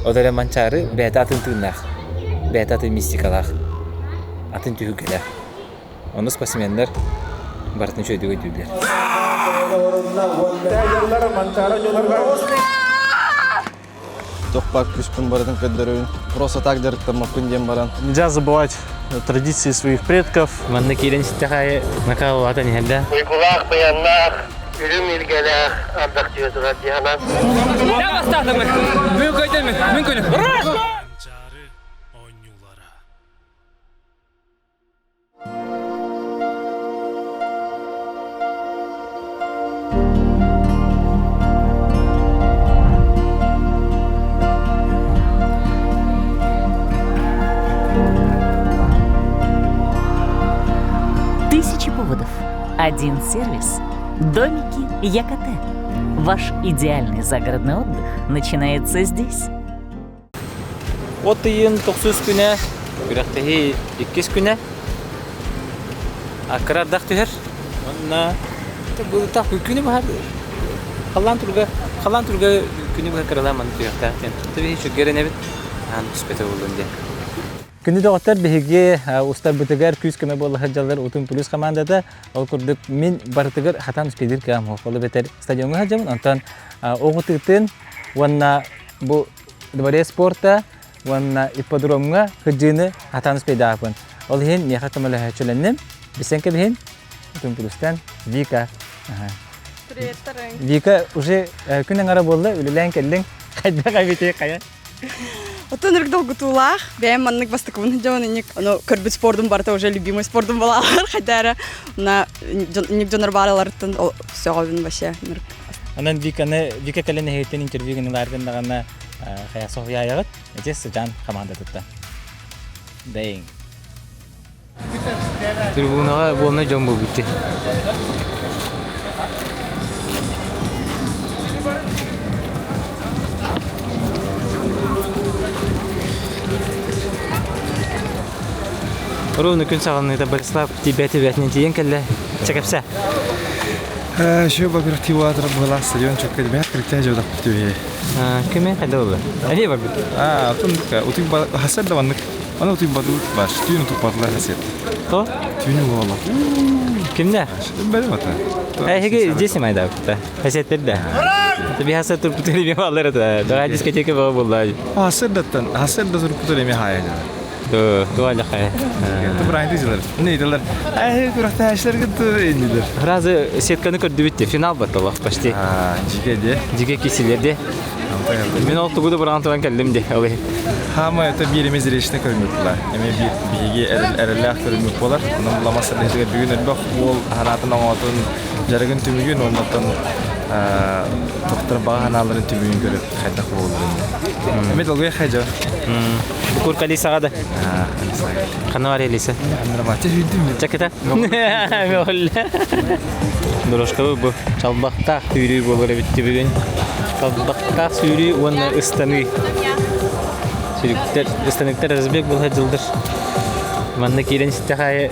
Odara mançarı beta atın tığınlar. Beta atın mistikalar. Atın tühügeler. Onu spasimenler baratın şöyle ödüller. Тохпак күспін бардың кәддерін. Просто так жарықтамаппын дем баран. Нельзя забывать традиции своих предков. Манна кирен ситтахай накал ватан хелда. Уйкулах баяннах, үрüm ilgelах, ардақ түйетуға дияна. Я бастадым. Мен көйдем. Мен көйдем. Тысячи поводов. Один сервис. Домики Якоте. Ваш идеальный загородный отдых начинается здесь. Вот иын 900 күнә, үрәктәһи 200 күнә. Акрардак төһәр. Онна бу та күнә бар. Халан турга күнә бар караламан төһәр. Тәбии шу гәрәнә бит. Ан спета булды. Күнде доктор биһиге устар битегер күз көмө болла хаҗалар утун плюс командада ол курдук мин бартыгыр хатан спедир кам холы бетер стадионга хаҗамын антан огутытын ванна бу дворе спорта ванна ипподромга хаҗыны хатан спедапын ол хин яха камала хаҗаленнем бисенке бин утун плюстан Вика Привет, Таран. Вика уже күнен ара болду үлелен келдиң кайда бите кая Отын рыгдал гутулах, бәйм маннык бастыквын жауныник. Ну, көрбіт спордым барта уже любимый спордым балалар, хайдара. На ник жонар бараларыттан все ғабын баша. Анан Вика кәлені хейтен интервьюгінің ларғындағына қая София аяғыт, әтесі жан команда тұтта. Дайың. Трибунаға болына жон бұл бітті. Ровно күн сағылын это Борислав тебя-тибетнен тиен кәлі чәкәпсә. Шо багративатор была стадион чөккәд бәр криктә җавда күтүе. Кеме кәлді олы? Әне бар бит? Тунка, утык хасад да ваннык. Ана утык баду баш, түйін утык бадылар хасад. То? Түйін уола. Кемдә? Бәлем ата. Әйге жесем айда күтті. Хасад берді. Таби хасад тұрып күтері бе балар ата. Доға дискотека бағы болды. Хасад да тұрып күтері ме хая. Doğal xay. Тубрайны диләр. Не диләр? Күрәктә эшләр гыды инде. Разы сетканы көрдү битте. Финал баттылар почти. Җигәдә. Җиге киселерде. Мен алты года бер антыган келдим де. Алай. Хама это биремез решне көрмөкләр. Эме биге эрелләр көрмөк булар. Аның буламасы дигән бүген әлбәт ул ханатын аңатын жаргын түмүгүн оннан доктор баганаларын түмүгүн көрүп кайда кылып. Эме долгой хаҗа. Бур калисага да. Канавар элисе. Нормально жүдүм. Чакета. Мөлле. Дорожка бу чалбакта түйрүү болор битти бүгүн. Чалбакта сүйрүү уны ыстаны. Ыстыныктар Разбек бул хаҗылдыр. Манна кирен ситахай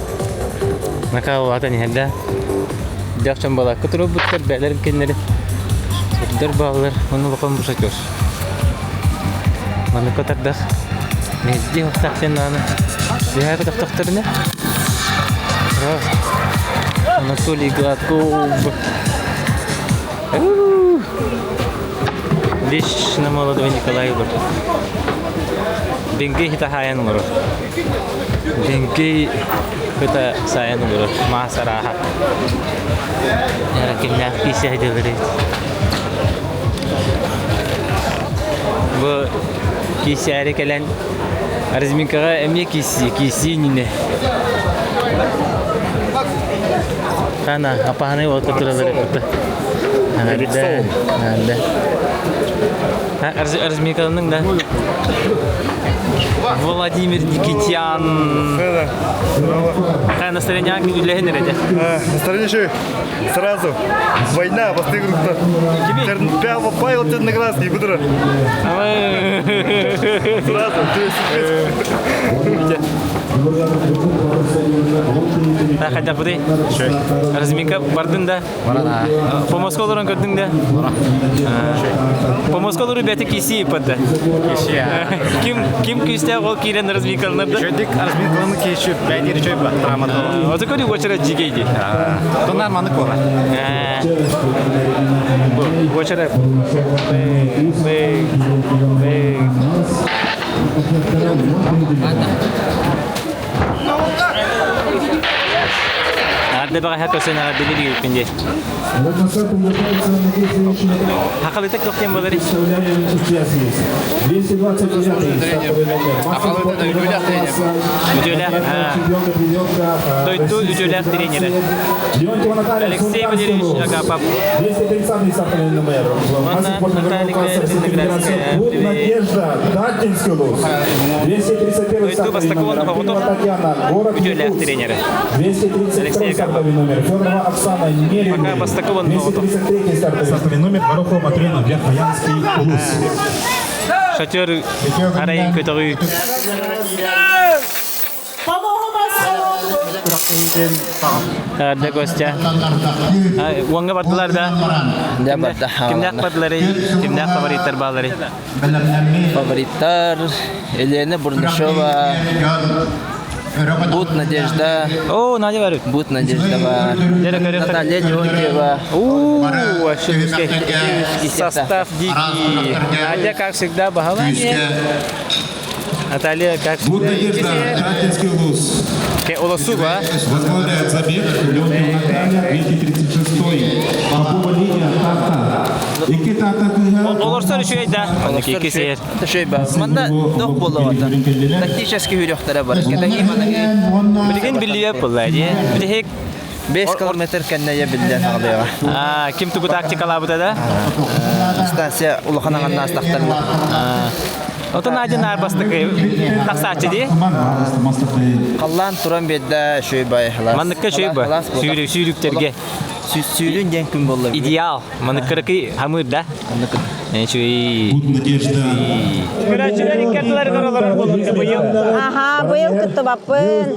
накал ватан хәлдә. Дәфчән бала көтөрүп буттар бәләр кеннәре. Сөддер балалар моны бакан бушатыр. Манна көтәрдә. Мезди хостаксен аны. Бия көтәктәрне. Анатолий Гладков. Вечно молодой Николай был. Бенгей это хаян муру. Бенгей это саян муру. Масараха. Яра кемня кисе хайдылары. Бу кисе әрекелен Разминкаға әме киси нине. Қана, апағаны ол көтірілері көті. Анда. Разминканың да. Владимир Никитян. Какое настроение удивление ради? Настроение еще сразу. Война, постигнута. Прямо Павел Черноградский, куда? Сразу. Хәдә буды. Разминка бардың да. Помосколарын көрдің да. Помосколары бәті киси ипадда. Ким күстә ол кирен разминкаларда? Жөдік разминкаланы кешіп, бәйдері жөй ба, травмада. Озы көри очара жигейди. Тонар маны кола. Очара. Arda baga hak olsun arada dili yürüpünce. Hakalı tek yok diyen bolari. Ücüler. Doydu ücüler treneri. Alexey Valerievich Agapov. Doydu Бастаковану Павлов. Ücüler treneri. Алексей Агапов. Пока Бастакован Павлов. Номер Горохова Матрена, Верхоянский, Улус. Шатер Арай Көтөгү. Ada gosca. Uangnya bardыlar да. Kimdak bardылары? Kimdak favoriттер балары? Favoriттер Елена Бурнашова. Будь Надежда. О, Надя варит. Будь Надежда. Наталья Леонтьева. Вообще состав дикий. Надя, как всегда, бахалание. Наталья, как всегда. Будь Надежда, Ратинский улус. Олосуба. Возглавляет забег Леонтьева Наталья, 236-й. Попова линия Тарта. Олорсор шөй да. Iki seyir. Шөй ба. Манда док болууда. Тактический хүрөхтәре бар. Билген билие буллады. Битек 5 километр кеннәя билдән агыга. Ким тугу тактикалар буда да? Станция улаханаган настактарны. Отон один арбастыкы таксачы ди. Каллан туран бедә шөй бай халас. Мандыкка шөй ба. Сүйрүктерге. Сүйрүн ден күн болду. Идеал. Мандыккырыкы хамыр да. Нечуй. Будь Надежда. Көрәчеләр икәтләр каралар булды быел. Ага, быйыл көттү баппын.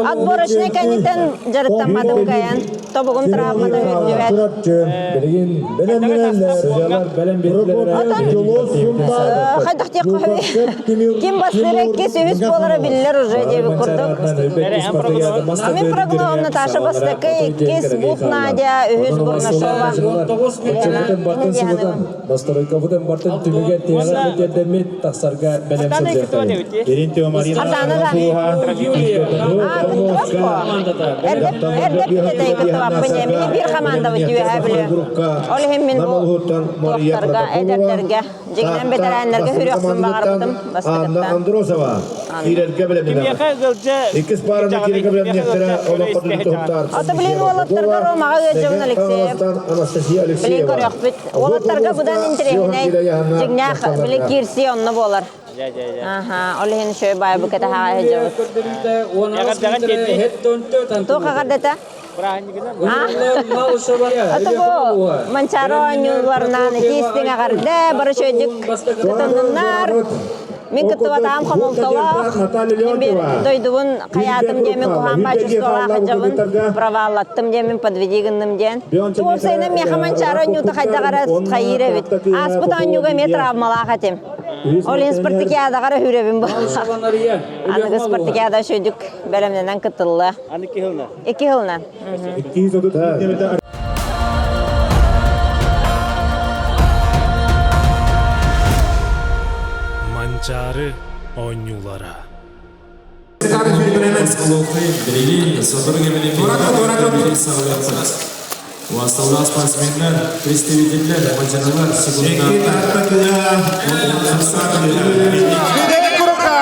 Отборочный канитен жарыктамадым каян. Тобугум травмада өтүбәт. Хайдахти кой. Ким бастырекке сөйүс болары биллер уже деп курдук. Мен прогноз Наташа бастыкы, кис Будь Надя, Үһүс Бурнашова. Настройкабыдан бартын түмүгө тегелер кетемит тахсарга белемсиздер. Еринтева Марина. Эрдеп кетей кытыбаппын. Мен бир команда өтүбө Ол хеммен бу тохтарга, эдертерге, жигнен бетерәнләргә хүрәксен багырыптым. Анна Андросова. Кирерге белемдер. Икис барында кирерге белемдер. Ола кадын тохтар. Ата билен олаттарга Ромага өҗүн Алексей. Билен көрәкбит. Олаттарга будан интерегне жигнәх биле кирси онны болар. Ага, олен шөй бай бу кета ха җавы. То кагадата? Атабо манчаро нюларнан кистиң агарда бары шөйдүк тотыннар. Мен кытыбатам камылтала. Мен дойдуун каятым демен кухан бачыстола хажабын проваллаттым демен подведигинным ден. Туол сейнен мен хаманчаро нюта хайдагара кайыребит. Аспытан нюга мен травмала хатем. Олин спартакиада гара хүребин бу. Аны спартакиада шөйдүк белемнен кытылла. Аны 2 жылна. 2 жылна. 2 жылда. Манчары ойнулара. Уастаула спортсменler, представителler, материалlar,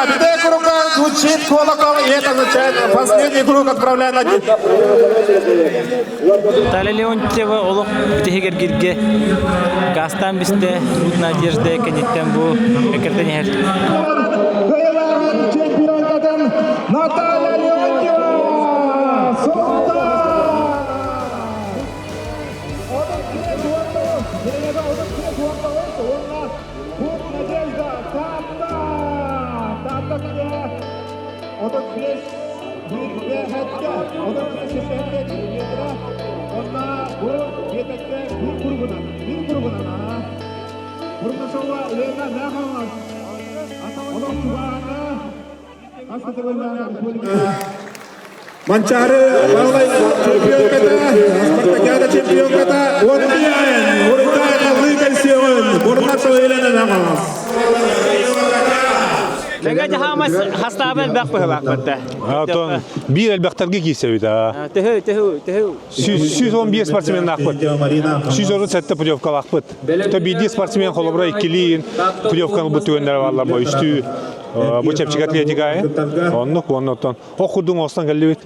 Бедай круга звучит колокол, и это означает, последний круг отправляет на Наталья Леонтьева олох битегер гирге гастан бисте Будь Надежда кенеттен бу экертенер. Наталья Леонтьева! Надежда, Тарта, Manchare balay чемпион kata, Spartakiada чемпион kata, Wondian, Urutana Ligension, Burnato Elena Namas. Nega jahamas hastabel bakpı bakmadı. Atan bir elbaktarga kiysevi da. Tehu. 111 sportsmen akpıt. 117 plyovka akpıt. Tabii 10 sportsmen kolobra ikiliyin. Plyovkanın bu tüyenler varlar bu üstü. Bu çepçik atletikaya. Ondan. Okudun olsan geldi.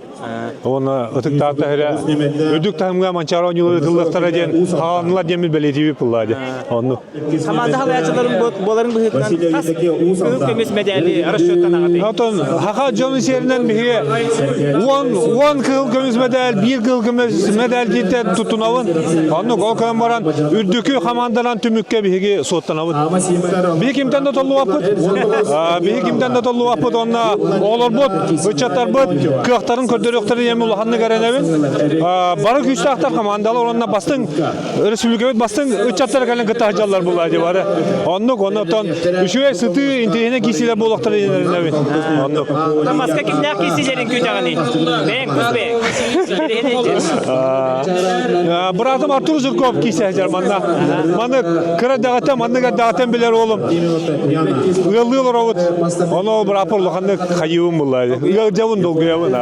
Onu atık tarafta hele ödük tahımga mançara oynuyorlar tıllıklara diyen hanlar demir belediye pılladı. Onu. Kamada halayacıların boların bu hükmen tas kömüs medali araştırdan ağatı. Atan haka canlı serinden bir 10 kıl kömüs medal, 1 kıl kömüs medal gitti tutunavın. Onu kolkan varan ürdükü hamandalan tümükke bir sottanavın. Bir kimden de tollu apıt. Bir kimden de tollu apıt onna olur bot, uçatlar bot, kıhtarın kötülükleri yemi ulahanını görenevin. Barı güçlü aktar hamandalar onunla bastın, Respublika'yı bastın, uçatlar gelen kıta hacallar bulaydı var. Ondan üçüye sıtı intihine kisiyle bulakları yenerevin. Ondan. Maska kimler kisilerin kütağını? Ben kusbek. Bıraktım Artur Zırkov kisi hacar manna. Manna kıra dağıtan, manna dağıtan bilir oğlum. Yıllıyorlar oğut. Onu bırakıp ulahanını kayıvın bulaydı. Yılcavın dolguyavın.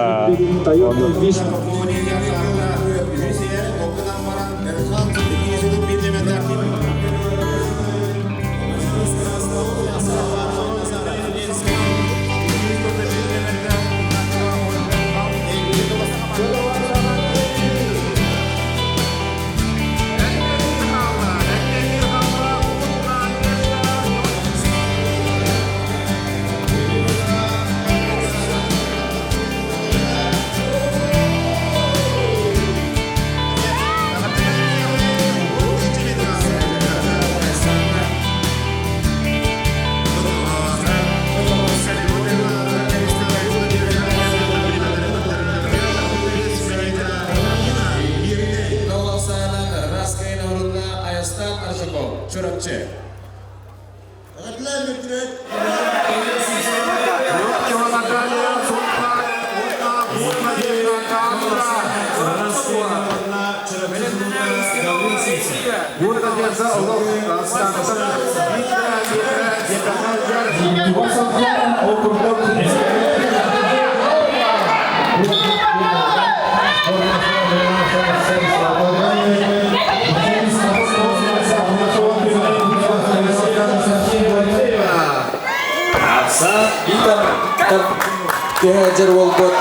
Dihajar Wolgot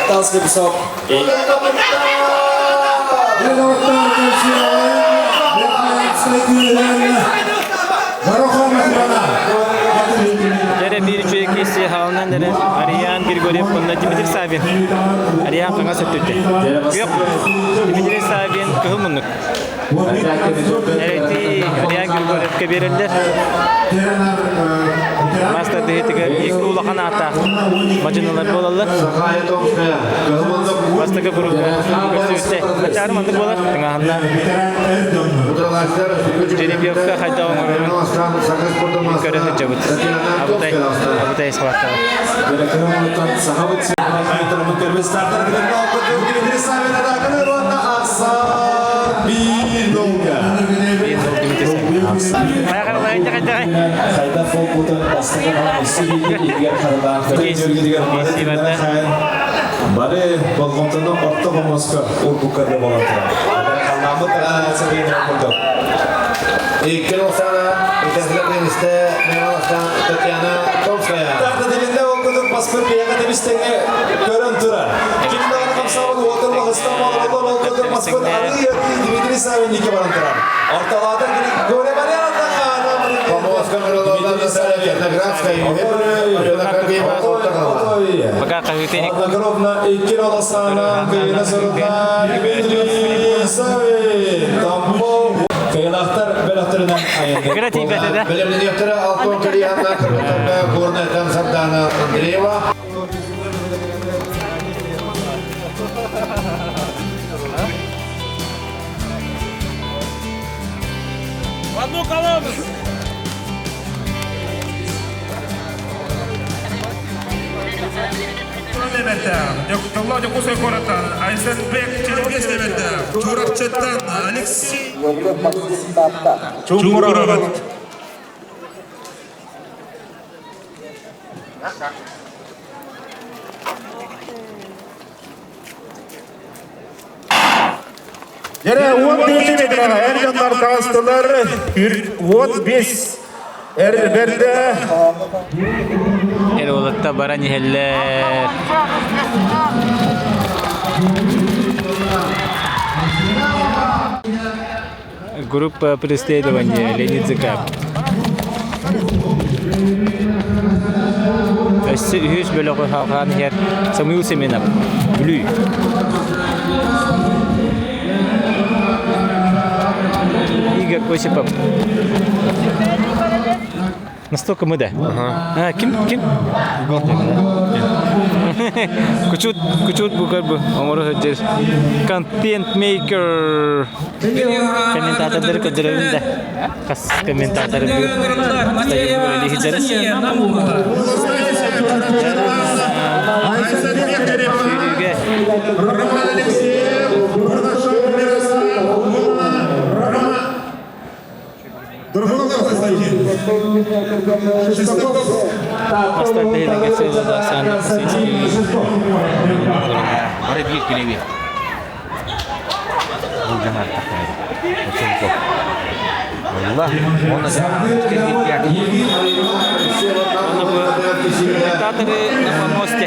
tas besok. Dere bir çocuk ise halından dere Ariyan bir gol yapında Dimitri Savin. Ariyan kana söktü. Yok. Dimitri Savin kıhımınlık. Evet, Ariyan bir gol yapıp verirler. Master dehitige ilk ulakan ata macınalar bolalı. Masterga buru gösterse maçar mantık bolar tengahında. Jadi biarkah hajda orang kerja hajabut. Abutai sesuatu. Kayda fotoğrafın bastığında istediği kararlar Bari balkonda orta olmaska urbukarda balantıra. Kalnamı da seviyene yapıldı. İlkin olsana, İtezler denizde, Meyvalas'tan Tatyana Tomskaya. Tarda dilinde okuduk, pasport biyaga demiştenge görün tura. Kimde onu kapsamadı, oturma hıstamalı, okuduk, pasport arıyor, Dimitri Savin iki balantıra. Ortalarda gidip göre bari yanında Maka kahwitenik. Nagrovna ikin olasana kıyına soruna Dimitri Savin. Tambo. Kıyılaktar belaktarından ayında. Kreatif de. Bilimli direktörü Alkon Kariyan'la Kırmızı'da Kornetan Sardana Andreeva. Одну колонну! nöbette. Doktorlar Kusay Koratan, Aysenbek Çelebiyeş nöbette. Çurakçı'dan Alexey Çumurabat. Yere 15 metre ercanlar kastılar. 15 erberde. El olatta baran yeller. Группа преследования Леонид Зыков. Үз бөлігі қалған ер Самуил Семенов. Блүй. Игорь Осипов. Настолько мы, да? Ага. Ким? Кучут букар бы. Контент-мейкер. Комментатордар көдірілді. Қас комментатор бұл. Остальные делегации Александр Сысский. Барабик Клеви. Булгар такая. Очень плохо. Аллах, он на комментаторы на помосте.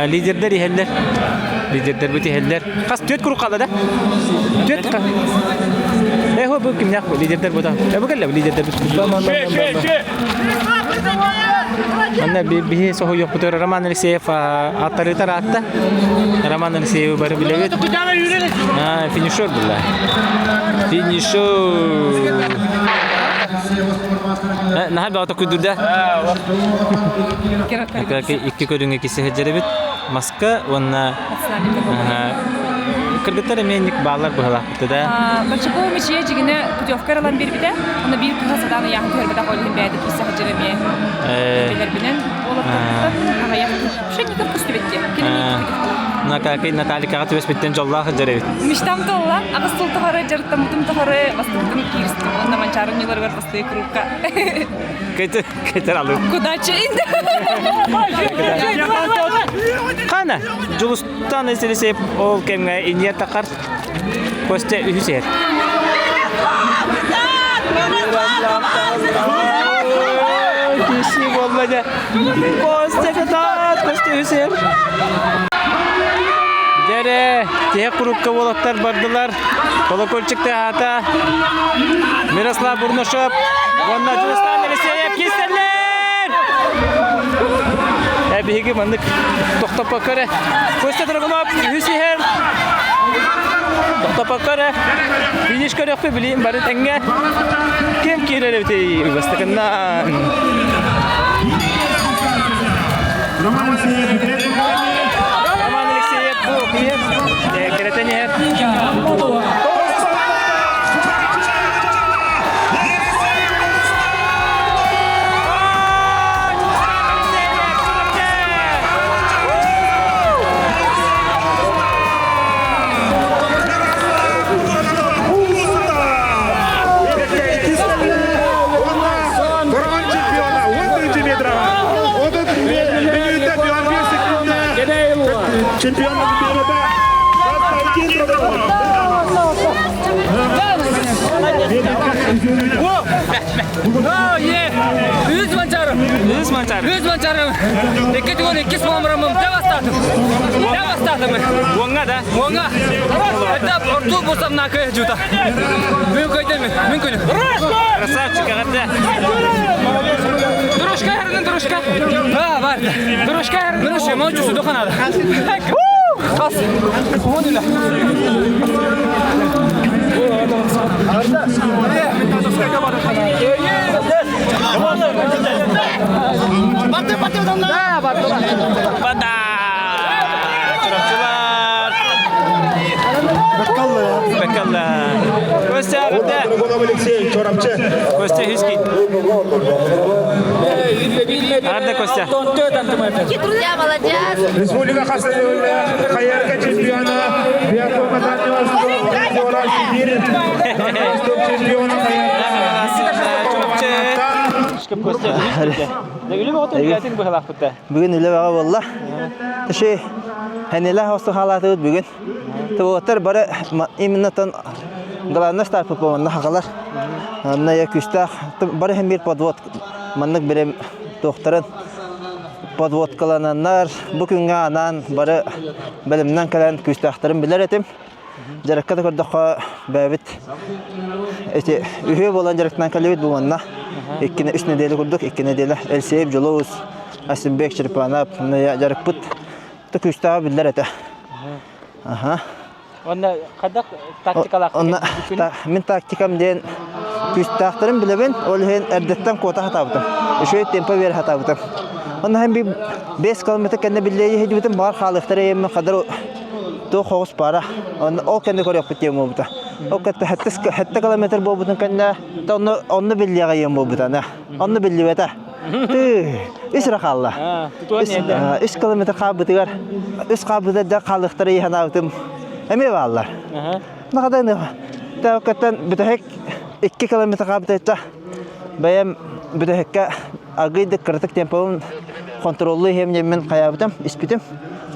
Liderler iheller. Liderler biti iheller. Kas tüet kuru kaldı da. Tüet ka. Bu kim ya? Liderler bu da. Bu gel liderler biti. Anne bir sohu yok bu tür Raman Alexeyev atları taratta. Raman Alexeyev barı bile evet. Finişör bunlar. Finişör. Nah bir otak kudurda. İki kodun ikisi hecerebit. Maska ona. Kırgıtlar emeğinlik bağlar bu halakta da. Başka bir şey cigine putevkar alan bir bide. Ona bir kısadan yakın körbede koyduğum bir adet kısa heceremeye. Bilerbinen. Olaktan ama yakın. Şu ne kadar kısa bitti. Nakaki Natali kağıt vesbitten jollah hecerevit. Miştam tolla. Ağustos tahara jarıttam mutum tahara bastırdım kiristim. Onda mançarın yıllar var bastı kurukka. Keter alıp. Kudaçı indi. Kana Julustan eserisi ol kemge inyer takar. Koste Hüseyin. Kişi olmadı. Koste kadar Koste Hüseyin. Dere, diye kurukka bolaklar bardılar. Kolokolçukta hata. Miroslav Burnoshov. Onda Julustan eserisi keserler. Bihigi mandık toxtap bakare. Kosta tarafıma Hüseyin. Toxtap bakare. Finish körüp de bileyim bari tenge. Kim kirer biti bastakandan. Roman Alexeyev bu kiyet. Kereteni. Чемпионат мира. Yüz mançarım. Yüz mançarım. İki tane iki somramım. Devastatım. Wonga da. Wonga. Hatta ortu bosam nakaya juta. Mümkün mi? Mümkün. Красавчик agada. Droshka herinin droshka. Ha var. Droshka herinin droshka. Mavcusu dokanada. Kas. Alhamdulillah. Arda. Bada! Çorapçılar! Bakalım. Kostya burada. Kostya Hüski. Nerede Kostya? Я молодец. Республика Хаярка чемпиона. Биатлон катания чемпиона Çıkıp Kostya Hüski. Ne öyle mi otur gelsin bu halak burada? Bugün öyle bağa valla. Şey, henüle hasta halatı bugün. Tabi bara iminatan galanlar tarafı pavanla hakalar. Anna ya küstah. Bara hem bir podvot. Manlık bir doktorun podvot kalananlar bugün anan bara bilimden kalan küstahtarım bilir etim. Jarakka da kordak babit. İşte üye olan jaraktan kalibit bu manna. İkkine üç nedeli kurduk, iki nedeli elseyip joluz. Asimbek çırpanap, ne jarak put. Tu küstah bilir ete. Aha. Onda kadak taktikalar. Onda min taktikam den küstahtarım bilen ol hen erdetten kota hatabıtım. Şöyle tempo ver hatabıtım. Onda hem bir 5 kilometre kendi bileği hediyetim var halıkları yemme kadar to khos para. Onda o kendi koruyor bitiyem bu da. O hatta kilometre bu butun kendi onu bileği yem bu da. Onu bileği de. İsra khalla. 3 kilometre qabıtıgar. 3 qabıda da halıkları yihanabıtım. Emi vallar. Ne kadar ne? Tavukatan bütehek 2 kilometre qabıtıta. Bayam bütehekka agıydı kritik tempom kontrollü hem yemin kayabıtım, ispitim.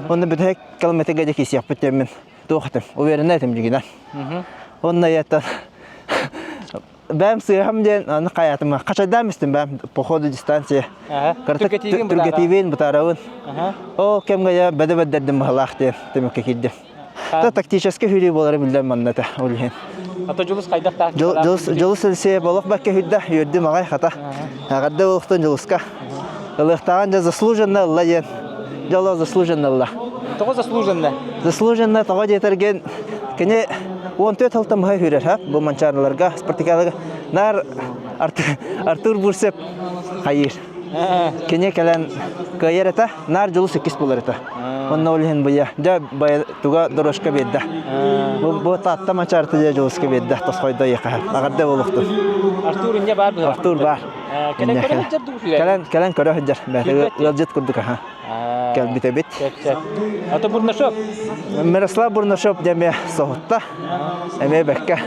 Onda bütehek kilometre gece kisi yapıtım ben. Doğaktım. O verine etim jigina. Onda yatan. Ben sığam den onu kayatıma. Kaçadam istim ben pohodu distansiya. Türgetivin bu tarafın. O kemgaya bede derdim bahalak den. Demek ki gittim. Ta taktiçeske hüri boları bildim manata olhen. Hatta julus kaydak tak. Julus else balık bakke hüdde yördüm ağay hata. Гадда вахтан жолска. Лехтан да заслуженно Allah yen. Жало заслуженно Allah. Того заслуженно. Заслуженно того жетерген. Кене 14 алтам хай хүрер ha bu mançarlarga, sportikalarga. Nar Artur Bursep hayır. Kene kelen kayerata nar jolus 8 bolarata. Onda olhen baya. Ja baya tuga doroşka bedda. Bu tatta mançarta joluska bedda. Tasqayda yaqa. Гадда болукту. Artur ince var bu. Artur var. Kelen körü hıcar. Yolcet kurduk ha. Gel bitebit. Ata Burnaşop. Miroslav Burnaşop deme sohutta. Eme bekka.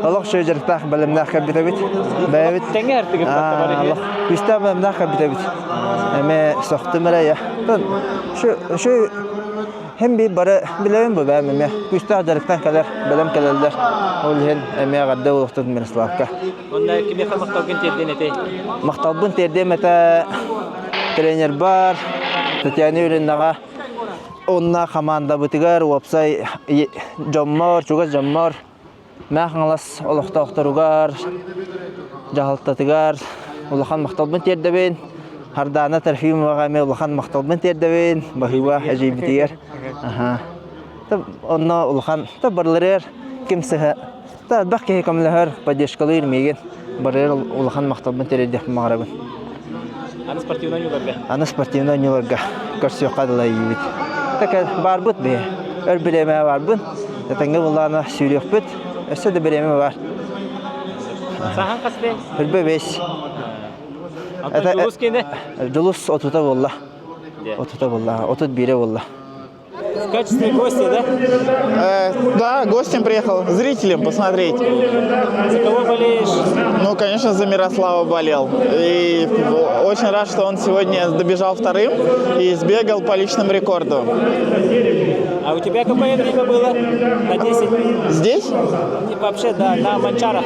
Allah şöjerta bilimna ka bitebit. Bebit. Tenge artık Allah. Küsta bilimna ka bitebit. Eme sohtu meraya. Şu hem bir bara bilemem bu ben eme. Küsta jarıktan kadar bilim kalarlar. Olhen eme gadda oluktu Miroslavka. Onda kimi maqtalgın terden ete. Maqtalbın terden meta trener bar. Tatiana Üründağa onna komanda bitigar website jammar juga jammar mahanglas olukta oktarugar jahaltatigar ulahan maqtalbın terdeben hardana tarfim wagame ulahan maqtalbın terdeben bahiwa ajibitigar aha tab onna ulahan tabarlar kimse ta bakki kamlahar padeshkalir megen barar ulahan maqtalbın terdef magrabın Ana sportivna nyularga kursiyo qadalay yibit. Taka barbut be. Örbireme barbun. Tatanga bullana sürüyübüt. Öse de bireme var. Sahan kasbe? Hırbe 5. Ata julus kende? Julus 30'a bolla. 30'a bolla. 31'e bolla. В качестве гостя, да? Да, гостем приехал, зрителем посмотреть. За кого болеешь? Ну, конечно, за Мирослава болел. И очень рад, что он сегодня добежал вторым и сбегал по личному рекорду. А у тебя какое время было? На 10? Здесь? Вообще, да, на Манчарах.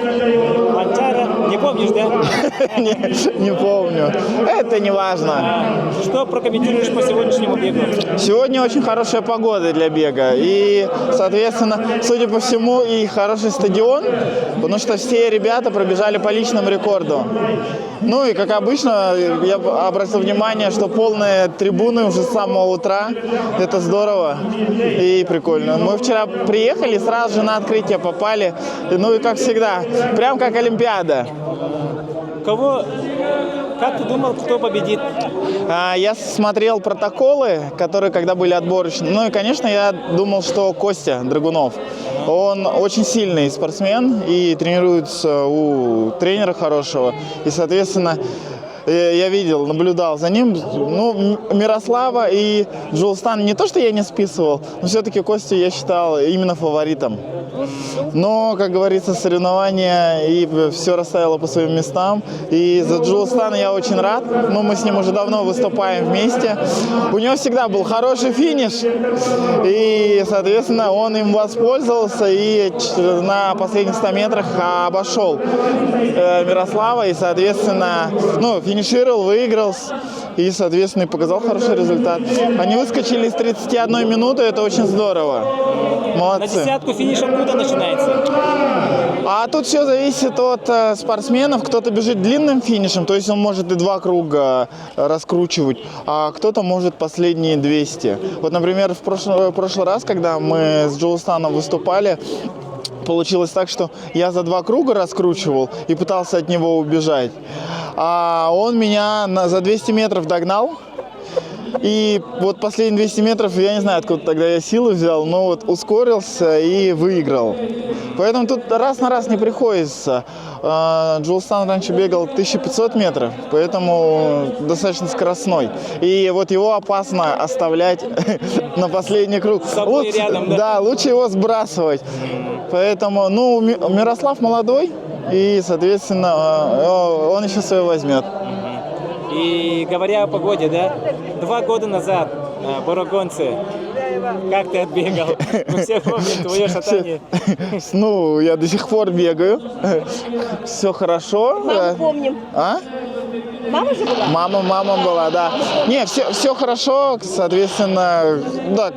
Манчара, не помнишь, да? Не помню. Это не важно. Что прокомментируешь по сегодняшнему бегу? Сегодня очень хорошая погода для бега. И, соответственно, судя по всему, и хороший стадион, потому что все ребята пробежали по личному рекорду. Ну и, как обычно, я обратил внимание, что полные трибуны уже с самого утра. Это здорово и прикольно. Мы вчера приехали, сразу же на открытие попали. Ну и, как всегда, прям как Олимпиада. Кого Как ты думал, кто победит? Я смотрел протоколы, которые когда были отборочные. Ну и, конечно, я думал, что Костя Драгунов. Он очень сильный спортсмен и тренируется у тренера хорошего. И, соответственно, я видел, наблюдал за ним. Ну, Мирослава и Джулстан не то, что я не списывал, но все-таки Костю я считал именно фаворитом. Но, как говорится, соревнования и все расставило по своим местам. И за Джулстана я очень рад. Ну, мы с ним уже давно выступаем вместе. У него всегда был хороший финиш. И, соответственно, он им воспользовался и на последних 100 метрах обошел Мирослава. И, соответственно, ну, финишировал, выиграл. И, соответственно, показал хороший результат. Они выскочили из 31 минуты. Это очень здорово. Молодцы. На десятку финиша куда начинается? А тут все зависит от спортсменов. Кто-то бежит длинным финишем, то есть он может и 2 круга раскручивать, а кто-то может последние 200. Вот, например, в прошлый раз, когда мы с Джулстаном выступали, получилось так, что я за 2 круга раскручивал и пытался от него убежать. А он меня за 200 метров догнал. И вот последние 200 метров, я не знаю, откуда тогда я силы взял, но вот ускорился и выиграл. Поэтому тут раз на раз не приходится. Джулстан раньше бегал 1500 метров, поэтому достаточно скоростной. И вот его опасно оставлять на последний круг. С собой рядом, да? Да, лучше его сбрасывать. Поэтому, ну, Мирослав молодой, и, соответственно, он еще свое возьмет. И говоря о погоде, да, 2 года назад Борогонцы, как ты отбегал? Мы все помним твое шатание. Ну, я до сих пор бегаю. Все хорошо. Маму помним. А? Мама же была? Мама была, да. Не, все хорошо, соответственно, да,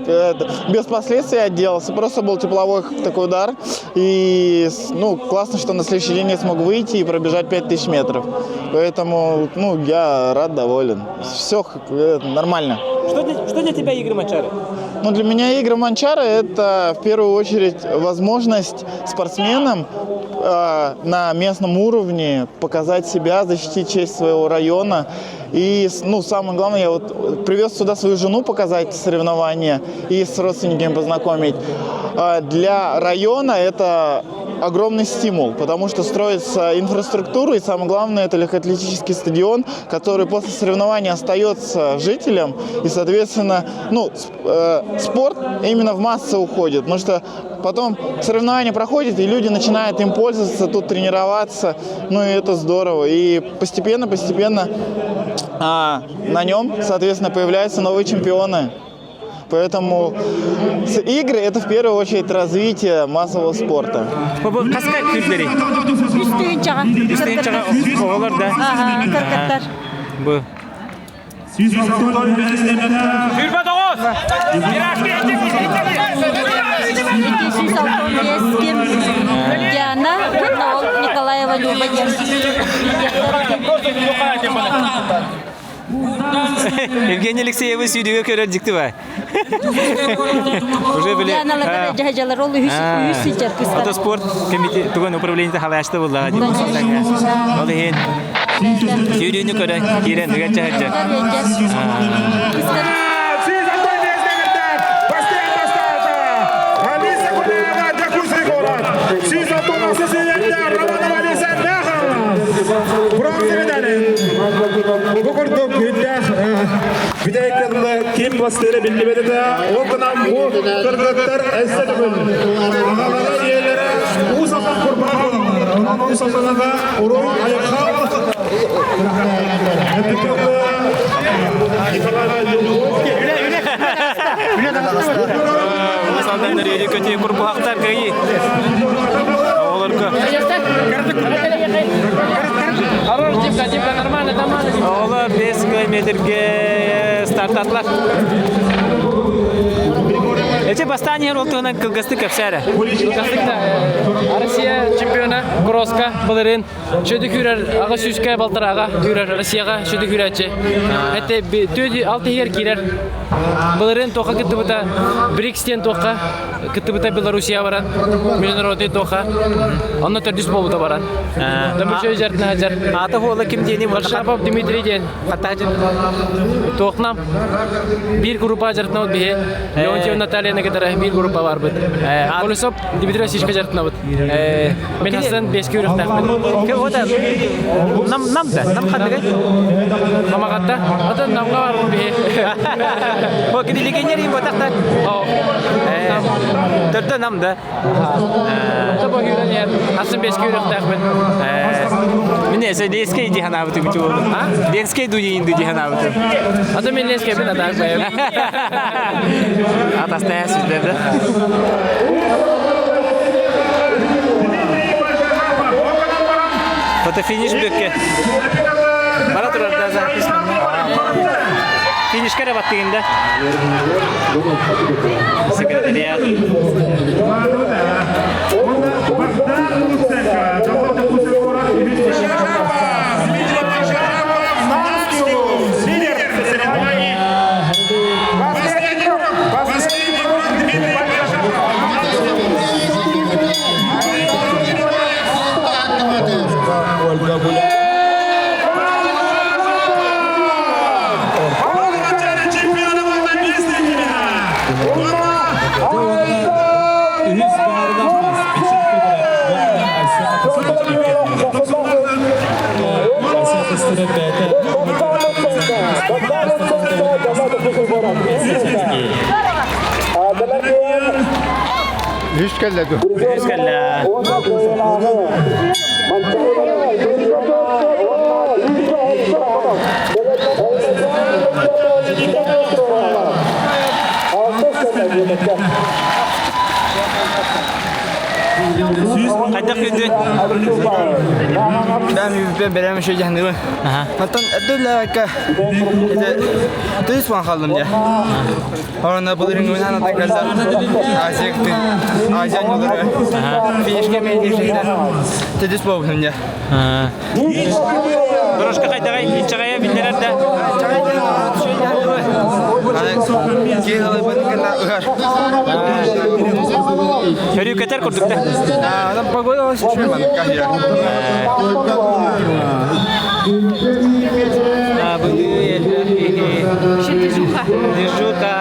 без последствий отделался. Просто был тепловой такой удар. И, ну, классно, что на следующий день я смог выйти и пробежать 5000 метров. Поэтому, ну, я рад, доволен. Все нормально. Что для тебя игры Манчары? Ну, для меня игры Манчары – это, в первую очередь, возможность спортсменам на местном уровне показать себя, защитить честь своего района. И, ну, самое главное, я вот привез сюда свою жену показать соревнования и с родственниками познакомить. Для района это огромный стимул, потому что строится инфраструктура, и самое главное, это легкоатлетический стадион, который после соревнований остается жителям, и, соответственно, ну, спорт именно в массы уходит, потому что потом соревнования проходят, и люди начинают им пользоваться, тут тренироваться, ну, и это здорово, и постепенно на нем, соответственно, появляются новые чемпионы. Поэтому игры – это в первую очередь развитие массового спорта. Каскай күздери? Үстейін чаға оғылар, да? Кыркыттар. Бұл. Жүрбе доғыз! Диана Николаева Люба. Евгений Алексеевы сүйдігі көрер жікті ба? Уже біле... Дианалар жахажалар ол үйі сүйдер кыстар. Автоспорт комитет туған управлениеті халашты болды. Ол ең сүйдігі көрер керен дүген жахажа. Букурдук үддәх бидәйкәлле кем пластыры билбеде дә окынан бу кыргыттар әсәдәбен. Аналарга иеләре усафан курбан. Аналарга усафанга урой аякка. Масалдан рейди көтей курбахтар кайы. Оларга. Олар 5 километрге старт атлар. Эти бастание ролтугунан кылгасты капсара. Россия чемпиона кросска балерин. Шөйдік үрер аға сүзке балтыраға үрер Россияға шөйдік үрәтші. Әтті 6 егер керер. Балерин тоқа күтті бұта Брикстен тоқа күтті бұта Белоруссия баран. Международный тоқа. Онна түрдіс болута баран. Дәмір шөй жәртіні әжер. Аты қолы кім дейіне Варшапов Дмитрий ден. Тоқнам. Bir группа жартына бұд бейе. Леонтьев Натальяны кедері bir группа бар бұд. Полисоп Дмитрий Васильевичка жартына бұд. Мен астан 5 көріқтақ бұд. Ода намда, нам қандығы? Мамағатта. Ода намға бар бұд бейе. О, кеді легенер ең бұтақта? Түрді намда. Тоба көрінер. Астан 5 көріқтақ бұд. Міне, сөй Ленскай дейін абыты күті болды. Ленскай дейінді дейін абыты. Ата мен Ленскай бен атақ бәйім. Атастая сөздерді. Фотофиниш бөкке. Бара тұрарда запись. Финишке рабат дегенде. Секретарият. Қайдақ күнді? Ben bir şey canlı. Hatta ödüller ki turist kaldım ya. Orada bulurum oynanan tekrarlar. Azıcık Azyan yolları. Finişke meydan şeyler. Turist boğulun ya. Дорожка қайдағай, итчағая біндерерді. Көрі көтер көрдікті? Погода очень шумана, каждый. Движуха.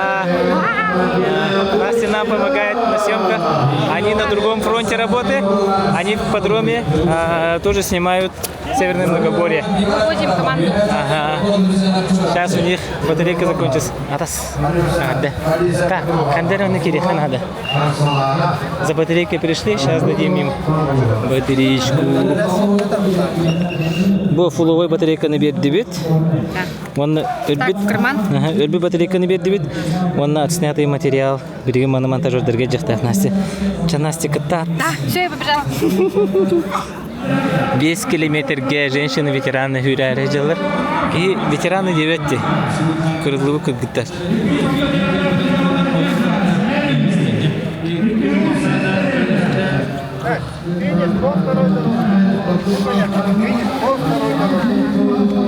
Настя нам помогает на съемках. Они на другом фронте работы. Они в подроме тоже снимают Северное Многоборье. Входим в команду. Ага. Сейчас у них батарейка закончится. Атас. Да. Так, кандерон кириха надо. За батарейкой пришли, сейчас дадим им батареечку. Бұл фуловой батарейканы берді бет. Так, в карман. Өрбі батарейканы берді бет. Онна отснятый материал. Бірге маны монтажердерге жақтақ Настя. Настя кітап. Да, все, я побежала. 5 километрге женщины-ветераны хүрәрі жылыр. И ветераны деветті. Күрілуі күргіттер.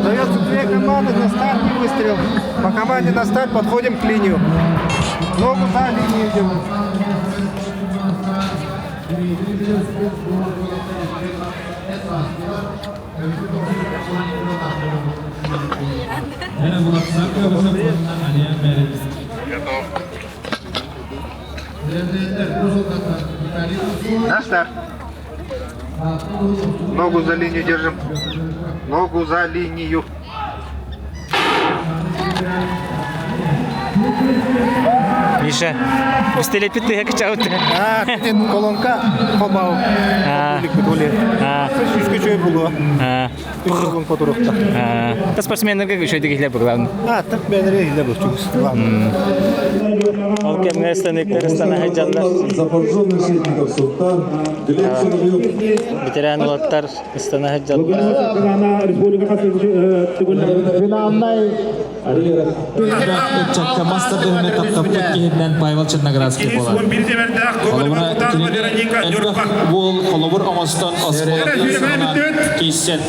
Дается 2 команды на старт и выстрел. По команде на старт подходим к линию. Ногу за линию идем. На старт. Ногу за линию держим. Ногу за линию. Миша, быстрее питы, как чаут. Колонка побал. Публик подоле. Скучай было. Uygun fotoğrafta. Спортсменнерге шөйдегилер бугларын. Так бәдәрегелер бу чугыс. Ал кемнестенеклер стана хаҗаллар. Ветеран улаттар стана хаҗаллар. Чакка мастер дövme таптапты киһиннән Павел Черноградский була. Колобура бул колобур оңостон осмон кийсен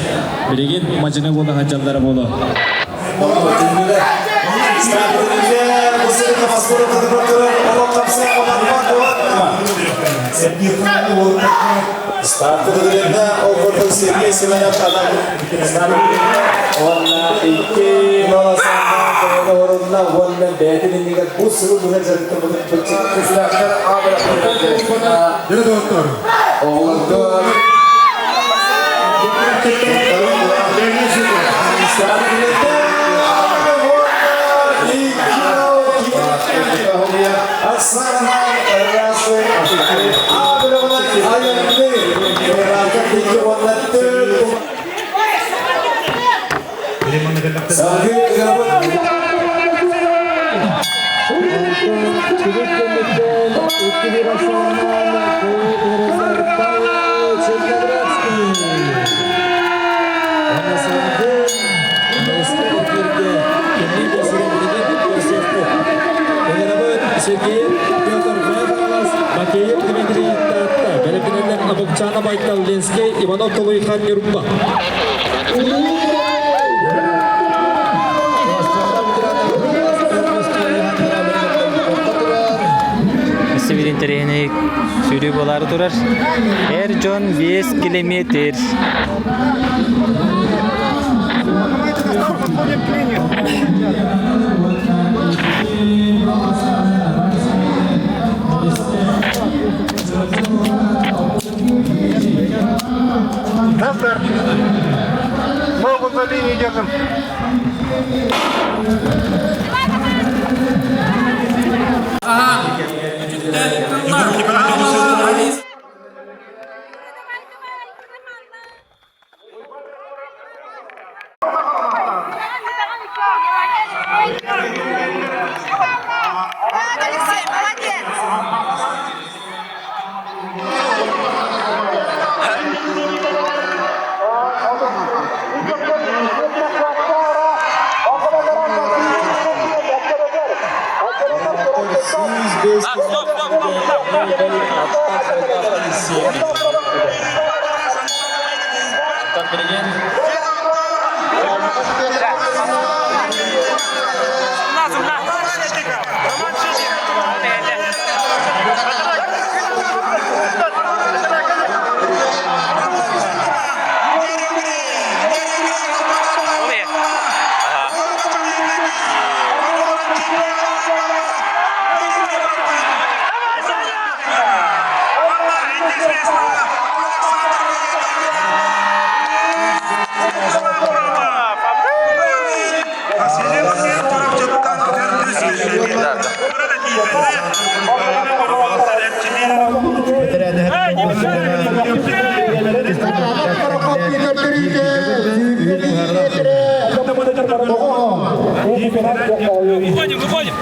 билеген мажыны була хаҗаллары була. Startlarında Okur'da Sergey Semenov adam Onunla iki yolasından doğru orundan onunla beğendinin diğer bu sürü münecerlikte bunu kızlarlar ağabey yapıyorlar. Yine doktor. Oğlanlar. Сергей Петр Вебалас, Макеев Дмитрий Татта, Берекинелер Абукчана Байкал Ленский, Иванов Толуйхан Нерумба. Сибирин терени сүйрүү болары турар. Her жон 5 километр. На старт. Ногу за линию держим. Алексей, молодец! Выходим, выходим!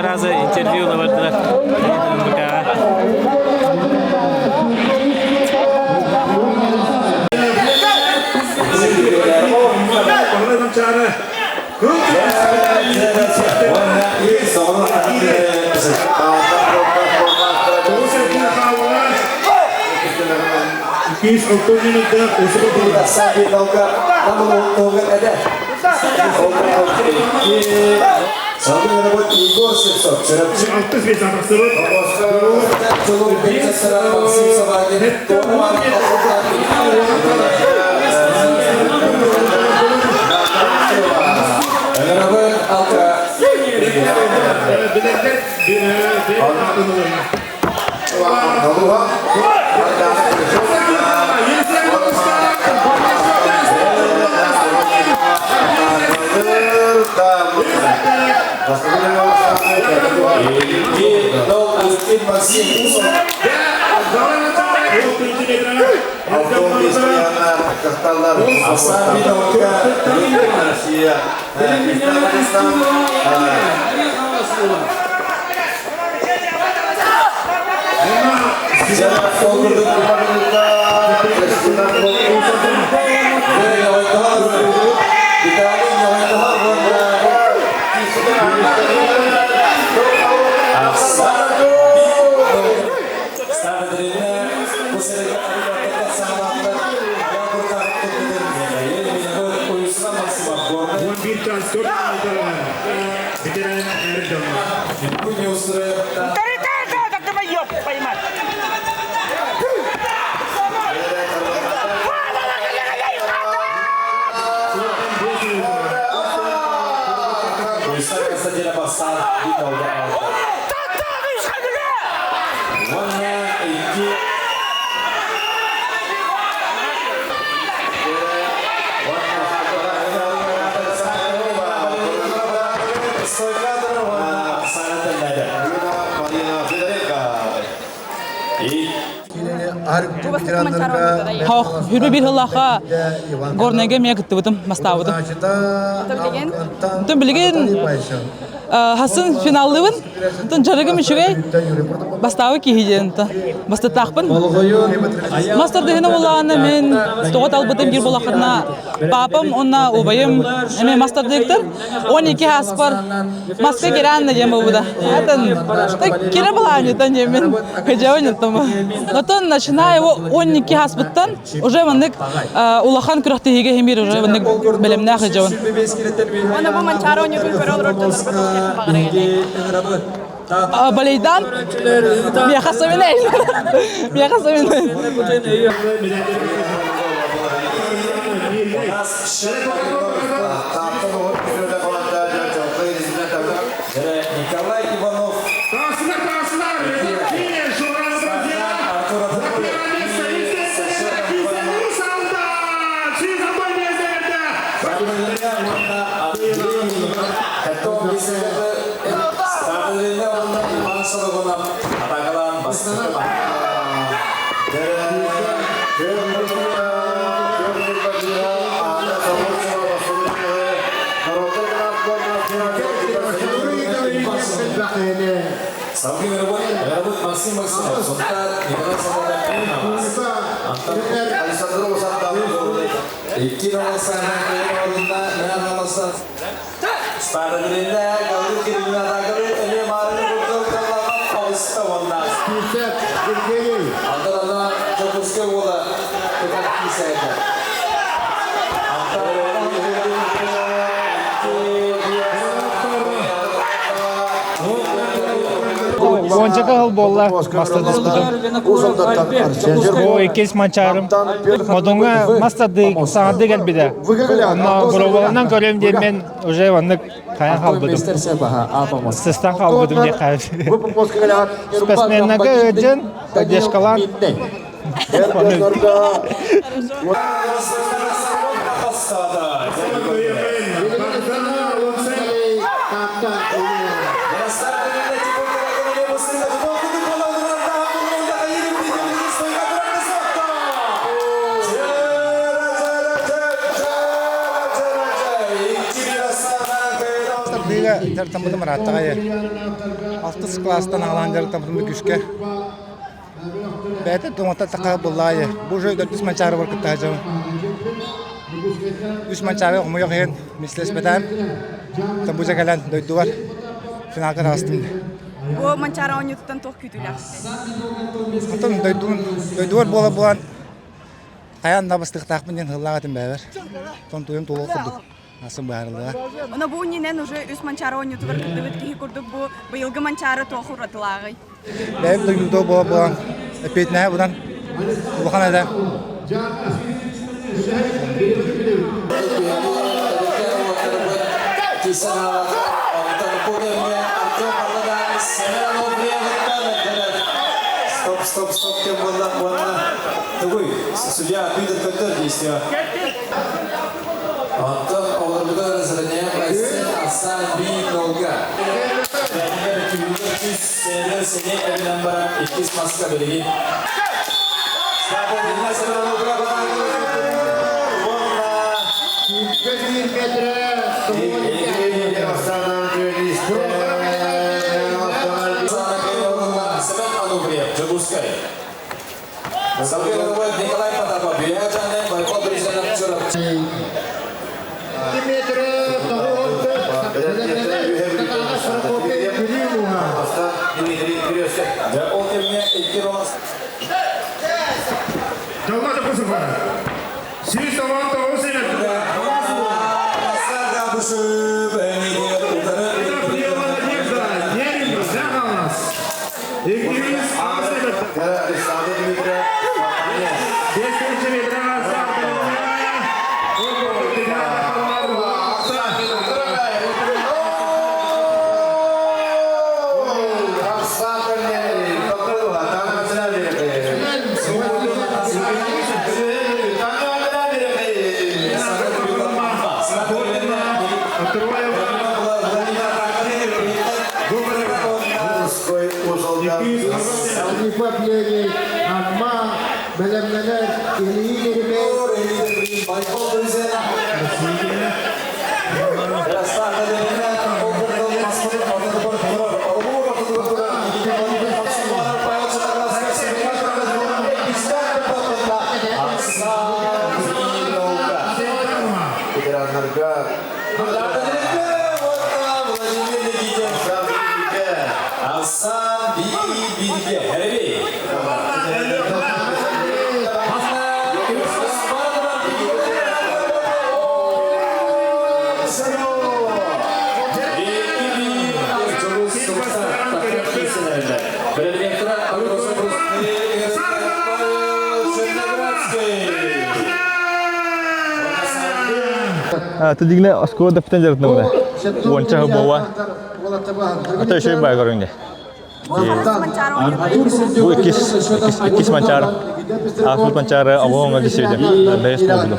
Раза интервью лавардылар. Sambil buat Igor Sipsok, Hürbe bir hıllaha gornege miye gitti butum mastavıdım. Tüm bilgin Hasan finallıvın. Tüm jarıgım işe bastavı ki hijen ta. Basta takpın. Master dehne olanı men toğat albatım bir bolakına. Papam onna ubayım. Eme master direktör 12 haspar. Maske giren de jeme buda. Atan kire balani tan jemen. Kajawın tamam. Natan начиная 12 haspıttan уже ваннык улахан күрәхтеге хемир уже ваннык белемнә хәҗәвен. Ona bu mançara oynuyor körür Baleydan bir hasabine. Bir hasabine. Николай Иванов. Самый работает Максим Максимов. Сонда Николай Самаров. Антон Александров Санталов. İki olsana orunda ne yapalım? Spartagrinde kaldı ki dünyada kaldı. Eli marını kurtardılar. Olsa onlar. Ankara'da çok uske oldu. Tekrar kisaydı. Онча кал болла мастер диспутум. О экес манчарым. Модонга мастер ди саады гелбиде. Но броваланан көрөм де мен уже ваннык каян халбыдым. Систан халбыдым де кайып. Спортсменнага өжөн поддержкалан. Жартамбыдым раттагай. 6 класстан алган жартамбыдым күшкө. Бәте томата така буллай. Бу жойда 3 манчары бар кытажым. 3 манчары окмой ген, мислес бетам. Там бу жагалан дойдуар. Финалга растым. Bu mançara oynuyordan çok kötüler. Антон дойдуар бола булан. Каян набыстык такмын ден хыллагатым бәбер. Тон туйым толук курдук. Asım bağırlığa. Ona bu ninen уже üst mançara oynuyordu var kırdıvıt ki kurduk bu yılgı mançara toğur atılağı. Ben duyduğum bu epeyt ne buradan bu kanada. Kisah Стоп, тем более, такой, судья, видит как-то действия. Антон Оларбуда разранение Майсен Асан Бинолга. Тренер Кюльдер Сенер Сене Эвенамбара Икис Маска Белеги. Стартовый Сенер Оларбуда. Николай Потапов, Биячанный, Байкал президент Чуров. Tadi gini asko dapat jarak nunggu. Wancah bawa. Atau siapa bayar korangnya? Bu ikis mancar. Aku mancar awal nggak disini. Ada sekolah dulu.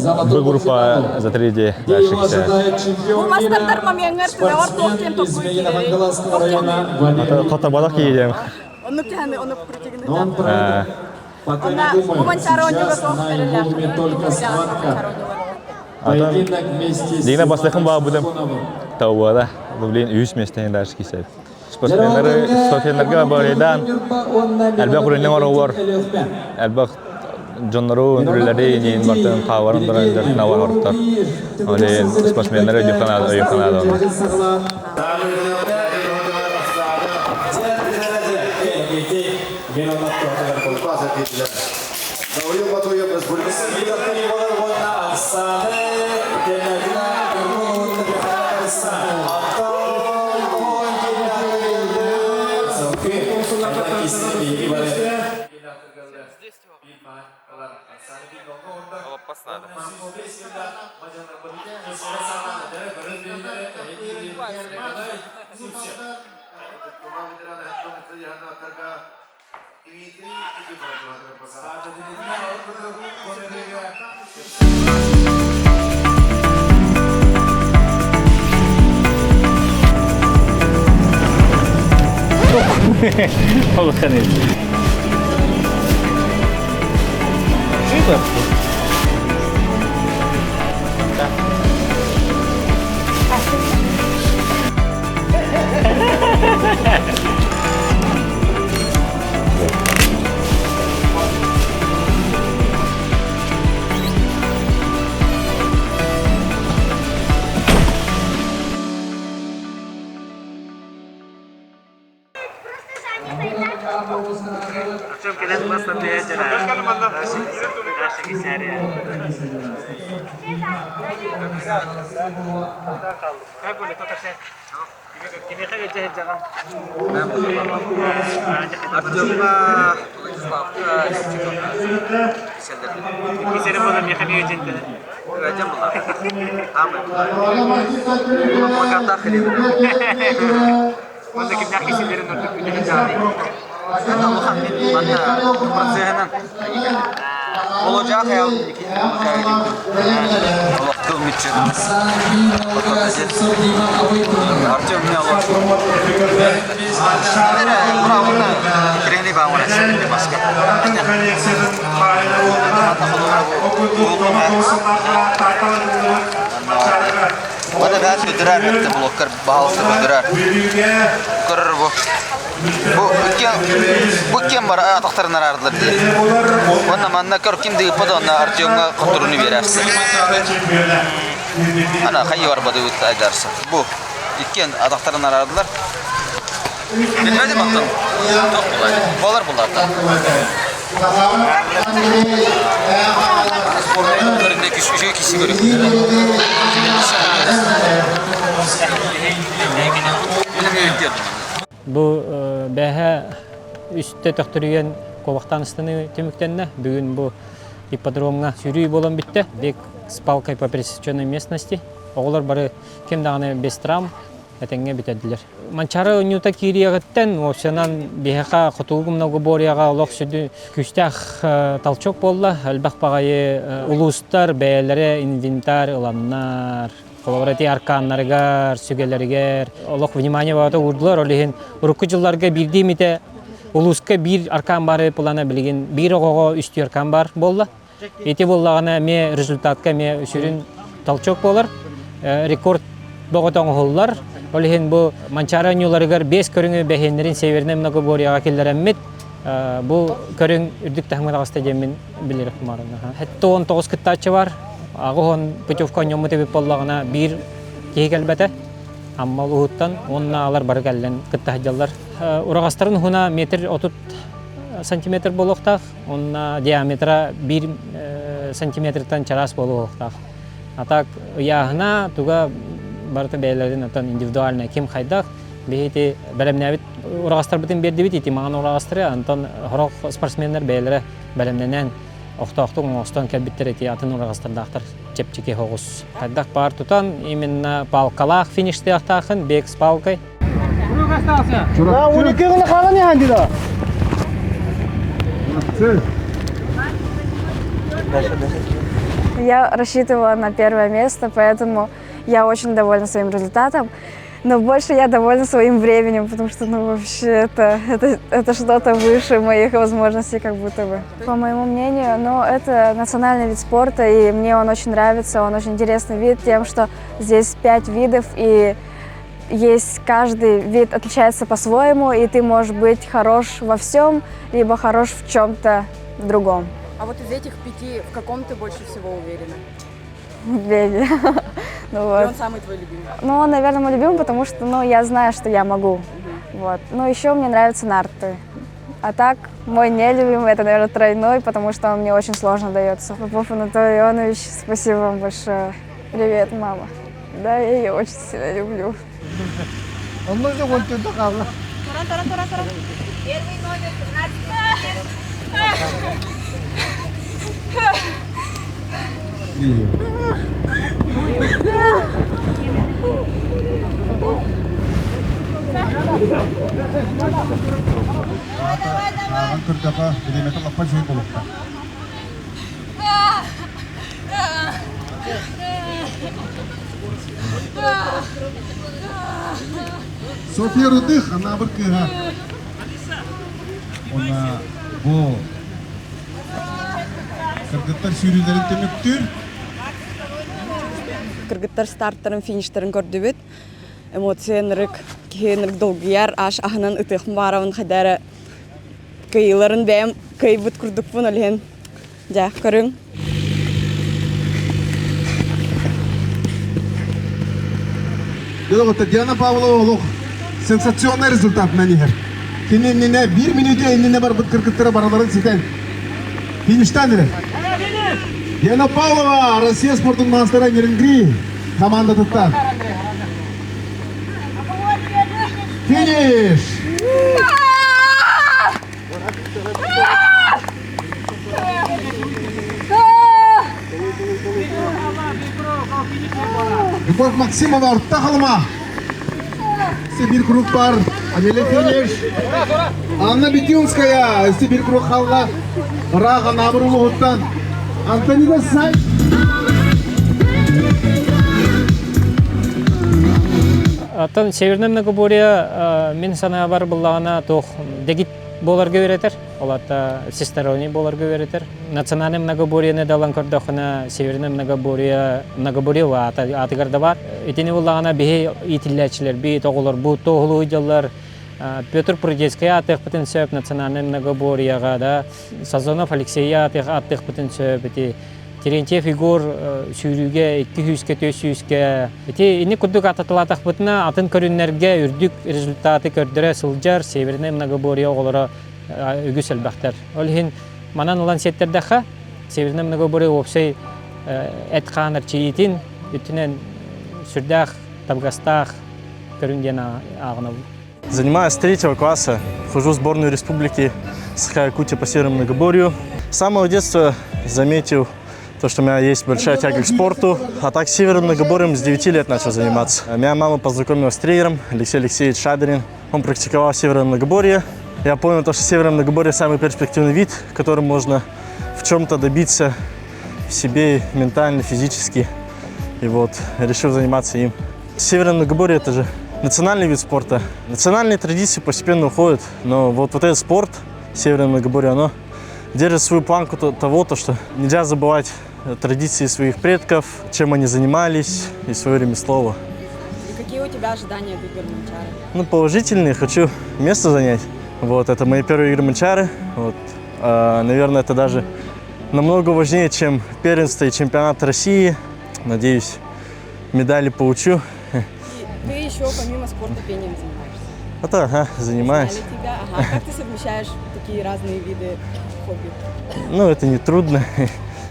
Sebelum berupa zateri je dari kita. Bu master mami engar lewat token to kuih. Atau kota badak je. Onu kehame onu kurcingin. Ona wawancara juga kok Dina bastakın bağı budum tavuğa da bilin 100 mesleğin dersi kisel. Sportmenlerge bağlıdan elbette kurulun var. Elbette jonları ürünleri neyin baktan kavarın da navar ortar. Öyle sportmenlere yukarıda onlar. والله خليل شو Onda kimler kişilerin ödülünü cari. Olacak ya. Allah kılmışçınız. Artıyor mu ya Allah? Bravo. Treni bağımına şimdi başka. Bana ben sürdürer etti blokker bağlı sürdürer. Kırır bu. Bu kim var ayaklarına aradılar diye. Ondan manna kör kim deyip de ona Artyom'a kontrolünü verirsin. Ana hayır var bu da edersin. Bu iken ayaklarına aradılar. Bilmedi mi attın? Çok kolay. Bunlardan. Sporlarında küçük kişi görüyor. Bu бәһә üstte төктөргән Ковактанстаны төмүктәнне бүгүн бу ипподромга сүйрүй болон битте. Бек с палкой по пересеченной местности. Оглар бары кем дагы без травм этеңге битәделәр. Манчары нюта кириягыттан осынан беха котугум много боряга олох сүдү күстәх талчок болла. Албак багайы улустар бәяләре инвентарь уламнар. Колорати арканнаргар, сүгелергер, олох внимание бата урдулар, олехин урукку жылларга бирдимите улуска бир аркан бары плана билген, бир огого үстү аркан бар болла. Эти боллагана ме результатка ме үсүрүн талчок болар, рекорд боготоң холлар. Олехин бу манчара нюларгар 5 көрүңү бехенерин северне много боряга келдереммит. Бу көрүң үрдүк тахмада стадиумин билер кумарына. Хетто 19 кыттачы бар. Агоон путевка нөмөтө боллагына бир кегелбете амма уттан онна алар бар келден кыттахжаллар урагастарын хуна метр 30 сантиметр болоктак онна диаметра 1 сантиметртан чарас болоктак атак яхна туга барты бейлердин атан индивидуальный ким хайдак бейти белемнебит урагастар битин берди бит ити мага урагастары антон хорок спортсмендер бейлере белемненен Охтоқтың остан кәлбиттер еті атын ұрағастардақтар чепчеке хоғыз. Қайдақ бар тұтан, именно палкалақ финишті ақтақын, бек с палкой. Я рассчитывала на первое место, поэтому я очень довольна своим результатом. Но больше я довольна своим временем, потому что, вообще, это что-то выше моих возможностей, как будто бы. По моему мнению, это национальный вид спорта, и мне он очень нравится, он очень интересный вид тем, что здесь 5 видов, и есть каждый вид отличается по-своему, и ты можешь быть хорош во всем, либо хорош в чем-то другом. А вот из этих 5 в каком ты больше всего уверена? В беге. И он самый твой любимый? Он, наверное, мой любимый, потому что, я знаю, что я могу. Вот. Еще мне нравятся нарты. А так, мой нелюбимый, это, наверное, тройной, потому что он мне очень сложно дается. Попов Анатолий Ионович, спасибо вам большое. Привет, мама. Да, я ее очень сильно люблю. Первый номер 15. София Рудых, она быркыга. Она бо. Кыргыттар сүйрүлөрүн темөктүр. Кыргыттар старттарын, фиништарын көрдүбүт. Эмоциянырык, кийинирик долгуяр, аш ахынан ытыхын барабын хадары кыйыларын бэм кыйбыт курдукпун олен. Жа, көрүң. Диана Павлова, сенсационный результат на них. Киненне 1 минуте инне бар кыргыттары бараларын ситен. Фиништан эле. Диана Павлова, Россия спортун мастера Геренгри, команда туттан. Финиш! Любовь Максимова, артта қалма. Бір круг бар. Амели финиш. Анна Битюнская, если bir kuru kalla. Raga Nabırulu Huttan. Антонида Сай. Атын Северный Многоборье мен санаа бар буллагана тох дегит боларга беретер. Олата всесторонний боларга беретер. Национальный Многоборьене далан көрдөхүнө Северный Многоборье ва атыгарда бар. Этини буллагана бие итиллечилер, бие тоголор, бу тоголуу жыллар Петр Прудецкий атых бүтүн сөп Национальный Многоборьега да Сазонов Алексей атых бүтүн сөп эти Терентьев Игорь сүйрүүгө 200-300-ке эти ини курдук ататылатак бүтүнө атын көрүннөргө үрдүк результаты көрдөрө сылжар Северный Многоборье оголоро үгүс элбактар. Ол хин манан улан сеттердеха Северный Многоборье опсей этканыр чиитин үтүнөн сүрдах табгастах көрүнген агына. Занимаюсь с 3 класса, хожу в сборную республики Саха-Якутия по Северному Многоборью. С самого детства заметил то, что у меня есть большая тяга к спорту. А так Северным Многоборьем с 9 лет начал заниматься. Меня мама познакомила с тренером Алексей Алексеевич Шадрин. Он практиковал Северное Многоборье. Я понял, что Северное Многоборье самый перспективный вид, которым можно в чем-то добиться в себе ментально, физически. И вот решил заниматься им. Северное Многоборье – это же национальный вид спорта. Национальные традиции постепенно уходят, но вот этот спорт, Северное Многоборье, оно держит свою планку того, что нельзя забывать традиции своих предков, чем они занимались и свое ремесло. И какие у тебя ожидания от игр Манчары? Ну, положительные. Хочу место занять. Вот, это мои первые игры Манчары. Вот, наверное, это даже намного важнее, чем первенство и чемпионат России. Надеюсь, медали получу. Ты еще помимо спорта пением занимаешься? Ага, занимаюсь. Тебя. Ага. Как ты совмещаешь такие разные виды хобби? Ну, это не трудно.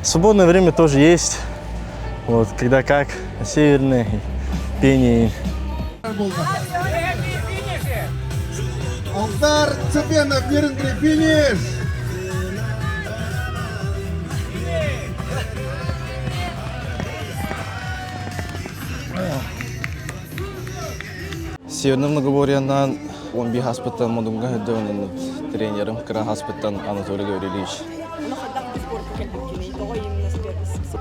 Свободное время тоже есть. Вот, когда как, северное, пение. Алдар Цепенов, Нернгри, финиш! Северный Многоборьенан 11 хаспыттан модунга хөддөөнүн тренерим Кыра хаспыттан Анатолий Гаврилович.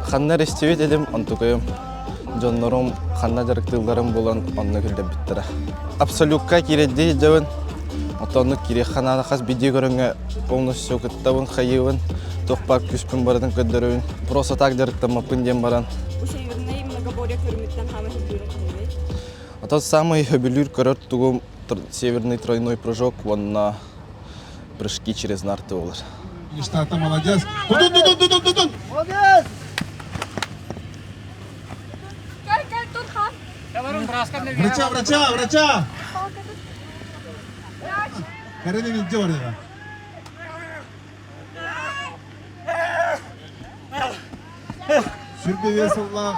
Ханна рестивет элем антукайым. Жоннорум ханна жарыктыларым болан онны күлдеп биттера. Абсолютка киредди жабын. Отоннук кире ханана хас биди көрөнгө полностью кыттабын хайыбын. Тохпак күспүн баратын көддөрүн. Просто так жарыктамаппын дем баран. Северный Многоборье көрмөттөн хамы хөбүрүн. Тот самый юбилюр корот тугум северный тройной прыжок, он на прыжки через нарты олар. Штата молодец. Тудун. Молодец. Врача. Карелин иди орaya. Сүрбе весуллах.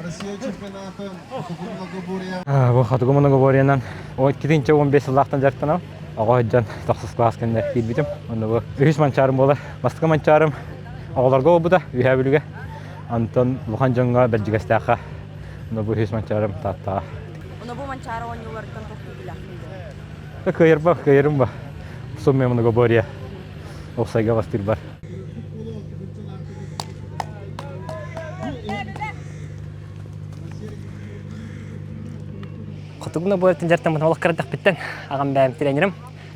Россия чемпионаты Многоборье. Бу хатыгы Многоборьенан 12-15 жылдактан жарыктанам. Ага жан 9 класс кенде кирбитим. Аны бу үз манчарым болар. Бастыгы манчарым агаларга обуда үйәбүлүгө. Антон Бухан жанга Белжигастака. Аны бу үз манчарым тата. Аны бу манчары ойнулардан токтулак. Кыйырым ба. Сумме Многоборье. Оксайга бастыр бар. Котугуна бойтын жартан мына олақ кырдық биттен ағам бәйім тренерім.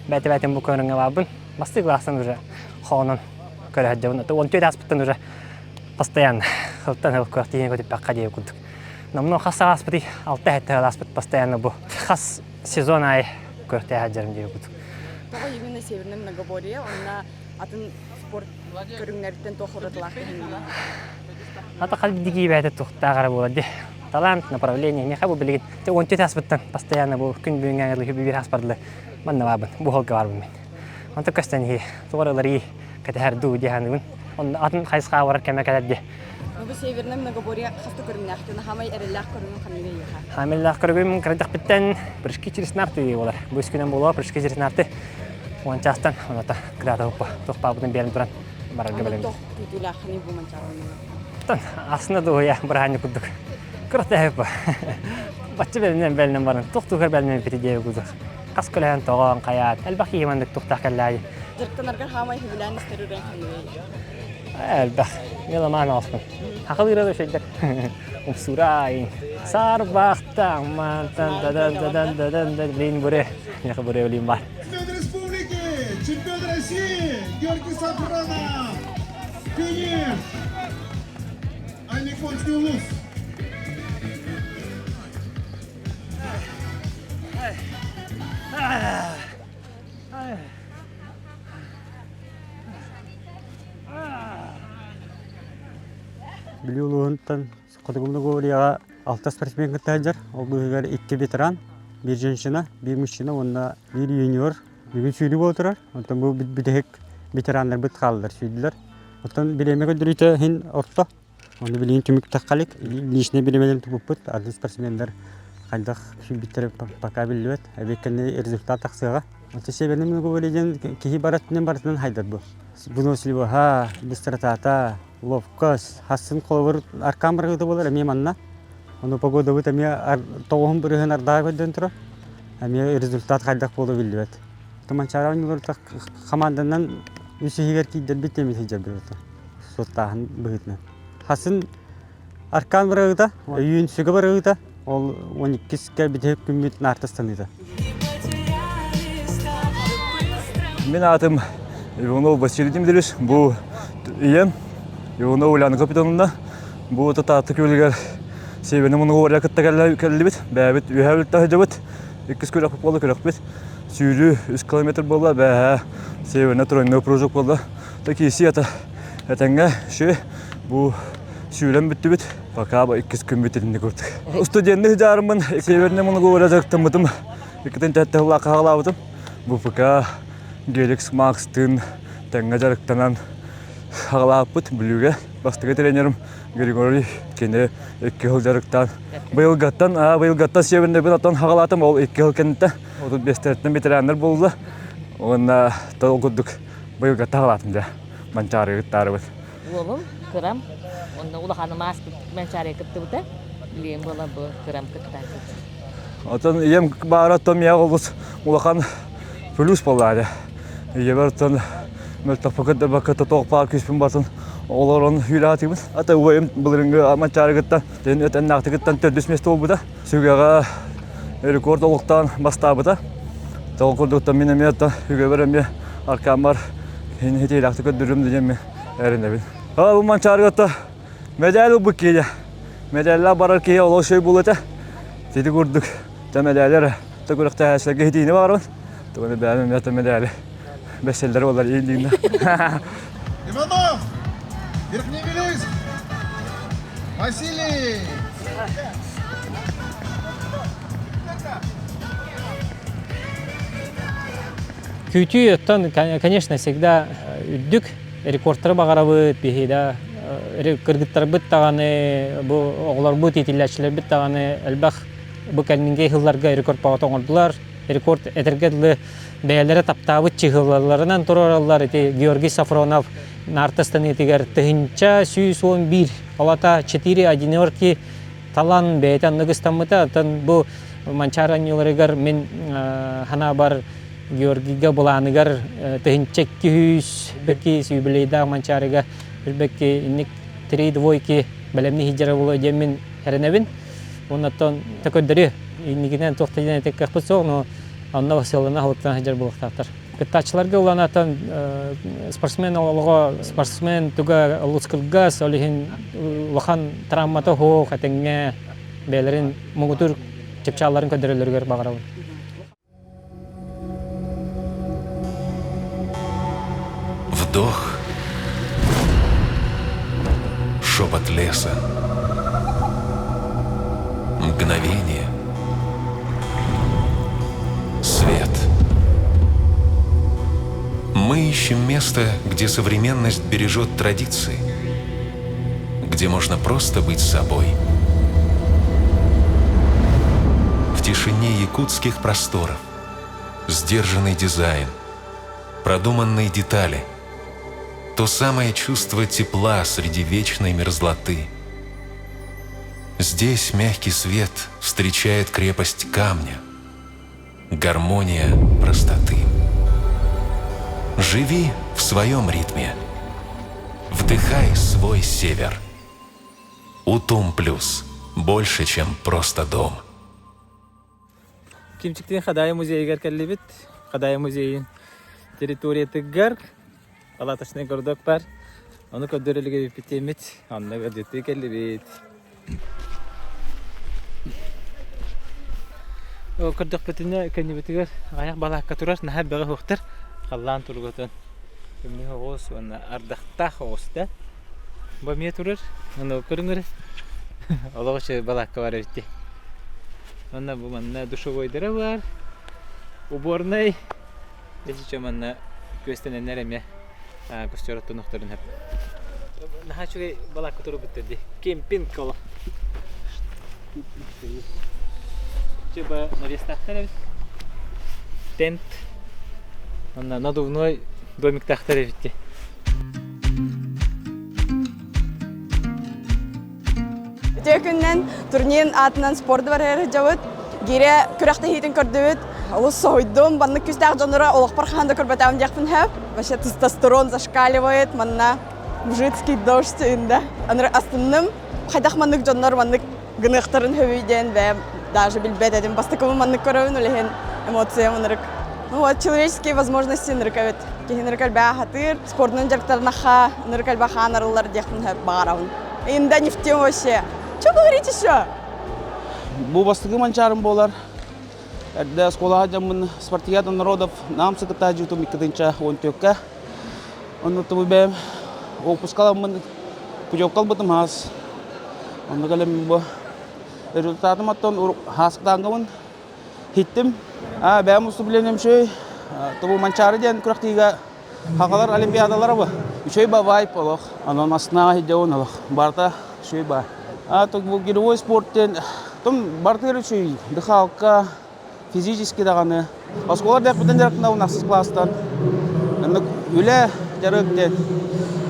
Бәйті-бәйтін бұл көріңе бабын. Басты классын уже хоғынан көрі хаджабын. 14 аспыттан уже постоянно. Хылттан хыл көк дейін көтіп бәққа дейі күлдік. Но мұны қаса аспыты 6 әтті аспыт постоянно бұл. Қас сезон ай көрікте хаджарым дейі күлдік. Тоға именно Северный Многоборье, онна атын спорт көріңнерден тоқырытылақ дейін. Ата қалбі дегей бәйті тұқтаа қара болады. Талант, направление, не хабу билигит. Те он тет аспыттан постоянно бу күн бүгүнгө ылы бир аспардылы. Манна бабын, бу холга барбын мен. Онта көстөн хи, тооралары катар ду диханын. Он атын хайска барар кеме кадде. Бу Северный Многоборье хасты көрүнөктөн хамай эреллак көрүнүн камиге яха. Хамиллах көргөм крадак биттен прыжки через нарты болар. Бу үскүнөн боло прыжки через нарты. Он частан, оната крада опа. Тохпа бутун берин туран барарга белем. Тутулах хани бу манчараны. Aslında da o ya, bırakın kurduk. Kırık da hep var. Başçı belimden belinden varın. Toktuklar belimden piti diye kurduk. каскөлән тоған қаят. Әлбақ емандық тұқтақ кәлләй. Жырттанаргар хамай хүбілән істерурен қануэй. Әлбақ, меломан алсын. Ақыл ирады шөлдер. Умсурай. Сарбақтан, мантан, дадан, блин, бұре. Яқы бұре өлейм бар. Чемпион республики, чемпион России, Георгий Сафронов. Финиш. Айниконский улус. Билюлуунтан Кодогумна говория 6 спортсмен кытажар. Ол бүгүгөр 2 ветеран, 1 женщина, 1 мужчина, онда 1 юниор. Бүгүн сүйдү болтурар. Онтан бу битек ветерандар бит калдылар, сүйдүлөр. Онтан билемеге дүрүтө хин орто. Оны билин түмүк таккалык, личный билемелер туппут, арды спортсмендер кайдак битерип пока билбет, абекенде результат таксыга. Онта себебинен говориген кихи баратынан хайдар бу. Выносливо ха, быстрота, ловкость, хасын коловыр аркамыргыды болар эми манна. Оны погода бут эми тоғым бүрген ардагы дөнтүрө. Эми результат кайдак болду билбет. Таманчаран улуртак команданан үсүгер кийдер битеми сежебет. Соттагын быгытны. Хасын аркамыргыда, үйүн сүгө барыгыда, ол 12-ке битеп күмүт нартыстаныды. Мен атым Иванов Василий Дмитриевич, бу ием Иванов Улян капитанында. Бу тататы көлгөр себени муну оря кыттагалбит, бәбит үйәбит тахыбыт. 2 көрөк болду көрөкбит. Сүйрүү 3 километр болду, бә себени тройной прыжок болду. Такие сета этеңге шы бу сүйрем бүттүбүт. Пока 2 күн бүтүнү көрдүк. Студенттик жарымын себени муну оря жактымытым. 2 тәттә лакагалабытым. Бу пока Геликс Макстын тәңгә жарыктанан хагалаппыт бүлүгө. Бастыгы тренерим Григорий кене 2 жыл жарыктан. Быйылгаттан себенде бен аттан хагалатым, ол 2 жыл кенетте. 35-тен ветерандар болду. Онда толгудук быйылгатта хагалатым да. Манчары гыттарыбыз. Олым кырам. Онда улаханы маски манчары кыттыбыта. Билем бола бу кырам кыттан. Отон ем бараттан я олбус улахан плюс болду. Ебертон мөлтөпкөдө баката тоқпа күспүн батын олорон хүлатыбыз. Ата уйым булырыңга мачарыгыттан тен өтөн нактыгыттан 400 месте болбуда. Сүгага рекорд олуктан бастабыда. Толкурдуктан минемета үгө береме аркамар хин хетелакты көдүрүм дегенме эренебин. Бу мачарыгытта медаль букея. Медальла барар кие оло шөй болута. Теди көрдүк. Темелелер төгөрөктө хасаге хитини барбын. Тоны бәлем ята медаль. Беселдер олар ийдигинде. Иванов! Верхний Белюйск! Василий! Күтүү оттон, конечно, всегда үддүк рекордтары багарабыт, бихида кыргыттар быт таганы, бу оглар бут итилләчләр бит таганы, әлбәх бу кәлмингә хилларга рекорд багат оңдылар. Рекорд этергедле бәяләре таптабыт чыгылларынан туралар ити Георгий Сафронов нартыстан этигер тыгынча 111 алата 4 одинерки талан бәйтан ныгыстамыта тан бу манчаран юларыгар мен хана бар Георгийга буланыгар тыгынча 200 беки юбилейда манчарыга беки ник 3 двойки белемни хиҗара булы демен хәренебин оннан такөддәре инигенен тохтайдан тек капсол но анна васылына халыктан хаҗар булыктар. Кытачыларга уланатан спортсмен олого спортсмен туга лускылгас олихин лахан травмата хо хатеңге белерин мугутур чепчаларын көдөрөлөргөр багарабы. Вдох. Шепот леса. Мгновение. Свет. Мы ищем место, где современность бережет традиции, где можно просто быть собой. В тишине якутских просторов, сдержанный дизайн, продуманные детали, то самое чувство тепла среди вечной мерзлоты. Здесь мягкий свет встречает крепость камня, гармония простоты. Живи в своем ритме. Вдыхай свой север. Утум Плюс. Больше, чем просто дом. Кимчиктен Хадай музейгер келлибит. Хадай музейин территория тыггар. Палаташный городок бар. Оны көдөрөлүгө битемит. Анна гадетти келлибит. О көрдөх битине кенебитигер аяк балакка турар, нахаб бага хоктар. Халлан турготон. Кемне хогос, аны ардакта хогоста. Бу мие турар, аны көрүңөр. Алгачы балакка бар битти. Аны бу манна душевой дыра бар. Уборный. Эсиче манна көстенен эреме. Костёраттын нуктарын хеп. Нахачугай балакка туруп битти. Кемпинг кола. Чеба навестахтарев. Тент. Анна надувной домик тахтаревитти. Төкүннен турнирин атынан спорт бар жабыт. Гире күрәхтә хитен көрдөбүт. Ул сойдум, банны күстәк жанра олакпар ханда көрбәтәм дияқпын хәп. Вообще тестостерон зашкаливает, манна мужицкий дождь инде. Анры астынным, хайдах маннык жаннар маннык гыныктарын хөбүйден бә даже билбет этим бастыкым маннык көрөбүн үлеген эмоция манрык. Ну вот человеческие возможности ныркавет. Кехинркал бә хатыр, спортның жарктарнаха, ныркал бә ханарлар дияқпын хәп барабын. Инде не в тему вообще. Что говорить еще? Бу бастыгы манчарым болар. Эрдә школага жамын спартакиада народов нам сыкта жуту микдинча 14-ка. Онны тубем опускаламын пуҗоккал бутым хас. Онны галем бу результатым аттан хастангамын хиттим. Бәм усу биленем шөй. Тубу манчары ден күрәктига хагалар олимпиадалары бу. Шөй ба вайп олох. Анан астына хидеон олох. Барта шөй ба. Тук бу гидовой спорттен том бартыр шөй дыхалка физически даганы. Осколар да бүтән дәрәктә унаксыз класстан. Аны үлә жарыктен.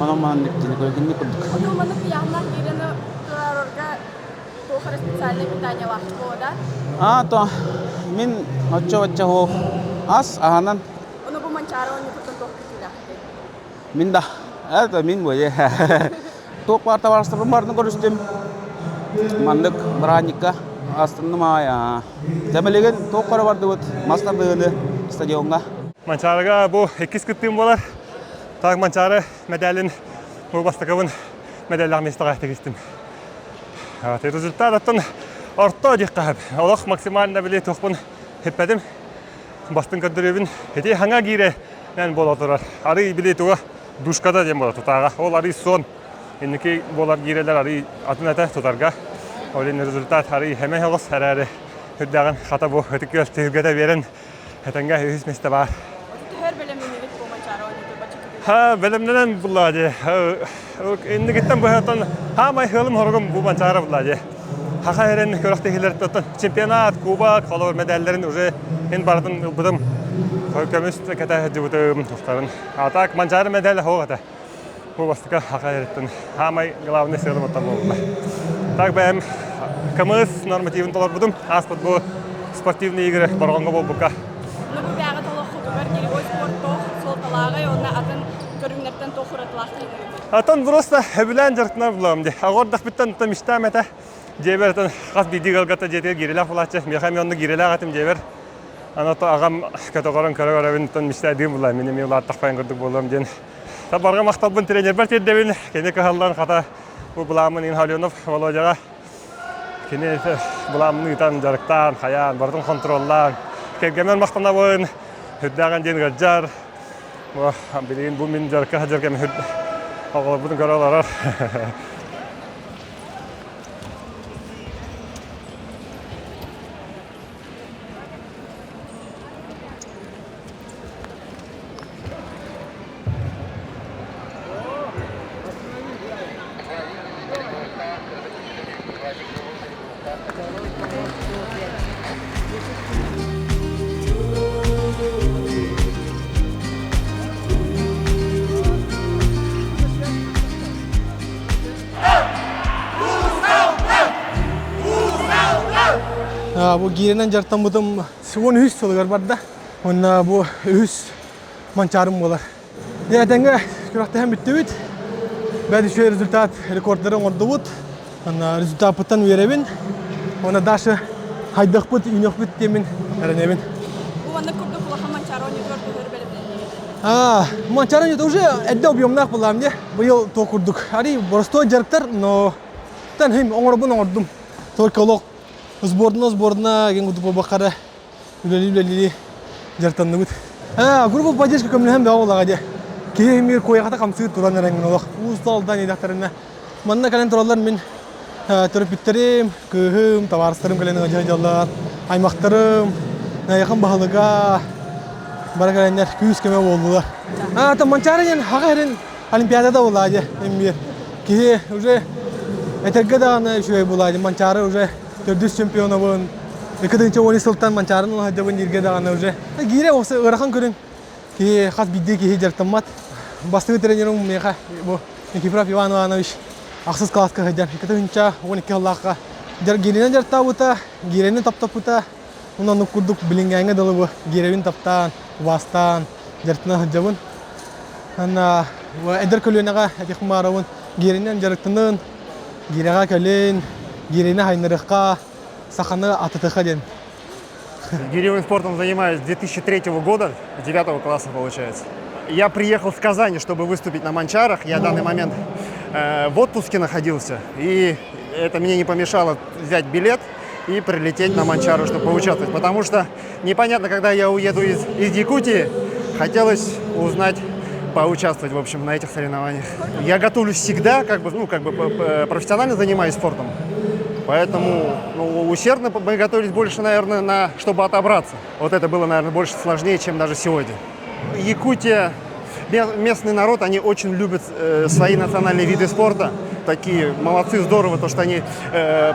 Анан ман диктен көргәнне күрдек. Маны кыямнак ирene турарга тохара специальное питание вахтко, да? То мин очо хо ас аханан. Оны бу манчары оны бүтән тохтыла. Мин да. Это мин бое. Ток парта варстырым барын көрүстүм. Мандык браника астынмая. Темелеген токкары барды бут. Мастардыгы стадионга. Манчарыга бу 2 кыттым болар. Так манчары медалин бу бастыгын медаллар местага тегистим. Результаттан орто диккап. Аллах максимально биле токпун хеппедим. Бастын кадырыбын эти ханга гире мен боло турар. Ары биле туга душкада дем болот тага. Ол ары сон. Инки болар гирелер ары атыната тутарга. Олен результат ары hemen хагыс харары. Хөддаган хата бу хөтүкөл тегеде берен. Хатанга хис месте бар. Her bölümünü bit bu mançары оны бачык. Бөлümнен буллади. Инде гиттен бу хатан хамай хылым хоргум бу манчары буллади. Хахайрен көрөктөгүлөр тоттон чемпионат, кубок, колор медальдерин уже эн бардын будым. Көмүс ката жубутум токтарын. Атак манчары медаль хогата. Бу бастыка хахайреттен хамай главный сыйлым оттан болду. Так бэм камыс нормативин толор будум. Аспыт бу спортивный игры барганга болбука. Ну бу бягы толок хутугар гиребой спорттох солталага онна атын көрүңнөртөн тохуратлахты. Атын просто хөбүлән жыртына буламды. Агордак биттен томиштамета жебертен кас бидигалгата жетер гиреле фулачы. Мехамионны гиреле агатым жебер. Анато агам катогорон көрөгөрөбүн томиштадым булам. Мени милар такпайын көрдүк болом ден. Табарга мактабын тренер бар тедебин. Кене кахалдан ката бу буламын Инхалионов Володяга. Кене буламны тан жарыктан, хаян, бардын контроллар. Кегемен мактана боен хөддаган ден гаджар. Бу билген бу мен жарыкка жаргам хөд. Ага бутун каралар. bu girenen jartan budum suun hüs solugar barda. Onna bu hüs mançarım bolar. Ya tenge kurakta hem bitti bit. Ben şu rezultat rekordları ordu bud. Onna rezultat putan verebin. Ona daşı haydak bud inyok bit demin erenemin. Bu anda kurduk ulakan mançaro oynatıyor Mançarın yedi уже edde obiyomnak bulam diye. Bu yıl to kurduk. Ari borsto jarktar no tan hem ongrobun ongordum. Torkolog сборная gen kudu bakara. Üleli jartan nubut. Grubu поддержка kömlehem de ola gaje. Ki hemir koya kata kamsı turan rengin olak. Ustaldan edaktarına. Manna kalen turallar min törüp bitterim, kıhım, tavarstırım kalen gajajallar. Aymaktarım, yakın bahalıga. Bara kalenler 200 keme oldular. Tam mançarın haga herin olimpiyadada ola gaje. Emir. Ki уже etergada şöyle bulaydı. Mançarı уже 400 şampiyon olun. Ekadınca oni sultan mançarın ola hacabın dirgada ana уже. Gire olsa ırakan körün. Ki khas bidde ki jartamat. Bastığı trenerim meka bu. Ekipra Ivan Ivanovic. Aksız klaska hajar. Ekadınca 12 Allah'a. Girenen jarta buta, girenin tap buta. Ona nukurduk bilingenge dalı bu. Girevin taptan, vastan, jartına hacabın. Ana bu eder kölünaga etik maravun. Girenen jartının, girega kölün, girene haynırıqqa, saxanı atıtıqa den. Гиревым спортом занимаюсь с 2003 года, с 9 класса получается. Я приехал в Казань, чтобы выступить на манчарах. Я в данный момент в отпуске находился, и это мне не помешало взять билет и прилететь на манчару, чтобы поучаствовать. Потому что непонятно, когда я уеду из Якутии, хотелось узнать, поучаствовать, в общем, на этих соревнованиях. Я готовлюсь всегда, профессионально занимаюсь спортом. Поэтому усердно мы готовились больше, наверное, чтобы отобраться. Вот это было, наверное, больше сложнее, чем даже сегодня. Якутия, местный народ, они очень любят свои национальные виды спорта. Такие молодцы, здорово, то, что они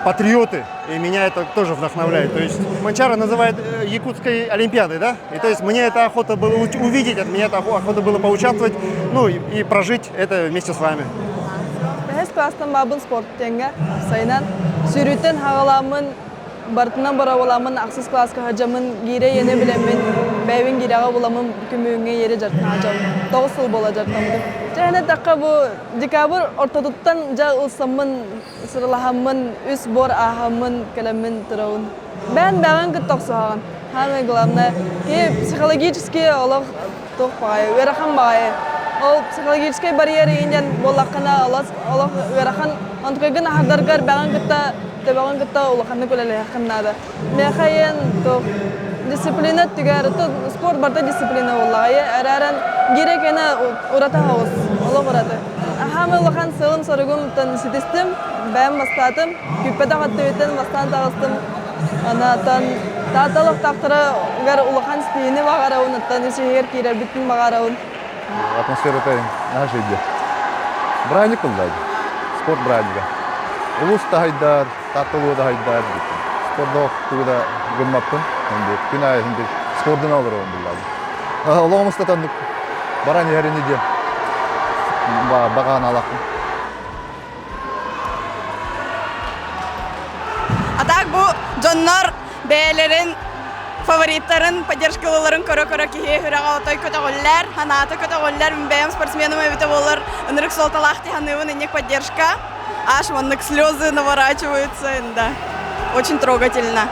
патриоты, и меня это тоже вдохновляет. То есть манчара называют якутской олимпиадой, да? И то есть мне это охота было увидеть, от меня это охота было поучаствовать, ну и прожить это вместе с вами. Biz klastan babın sport tenge sayınan sürüten havalamın bartından bara olamın aksız klaska hacamın gire yene bilemin bevin girega bulamın kümüğüne yeri jartna hacam toğsul bola jartnamdı. Cahane dakika bu dikabur ortoduktan ja ulsamın sırlahamın üs bor ahamın kelemin tırağın. Ben gıt toqsuğan. Hamı gılamna ki psikologически олог тоқ бағай, верахан бағай. Ол психологический барьер инжен болақына олог верахан антқыгын ахардаргар баған гытта улаханы көлелі хақыннады. Мехайен тоқ дисциплина түгер, спорт барда дисциплина олағай. Әрәрін керекені ұрата хауыз, олог ұраты. Хамы улахан сығын сорығым сетістім, бәм бастатым, күппеті қатты өттен бастан тағыстым. Анатан таталық тақтыры улахан стейіні бағарауын, аттан үшігер кейрер біттін бағарауын. Атмосфера-то наша идет. Браник олдайды. Спорт браника. Улуста хайдар, татылуыда хайдар. Спорттық туыда гыммаппын. Күн айы спорттын алыр оғын бұллайды. Олығымызда тандық баран еріне де баған алақын. Атақ бұл жоннар бәлерін фавориттарын, поддержкалыларын көрі-көрі кейі хүраға отой көті ғоллар, ханаты көті ғоллар, мен бәйім спортсменым өбіті болыр, үнірік сол талақты ханывын инек поддержка, аж воннык слезы наворачиваются, да, очень трогательно.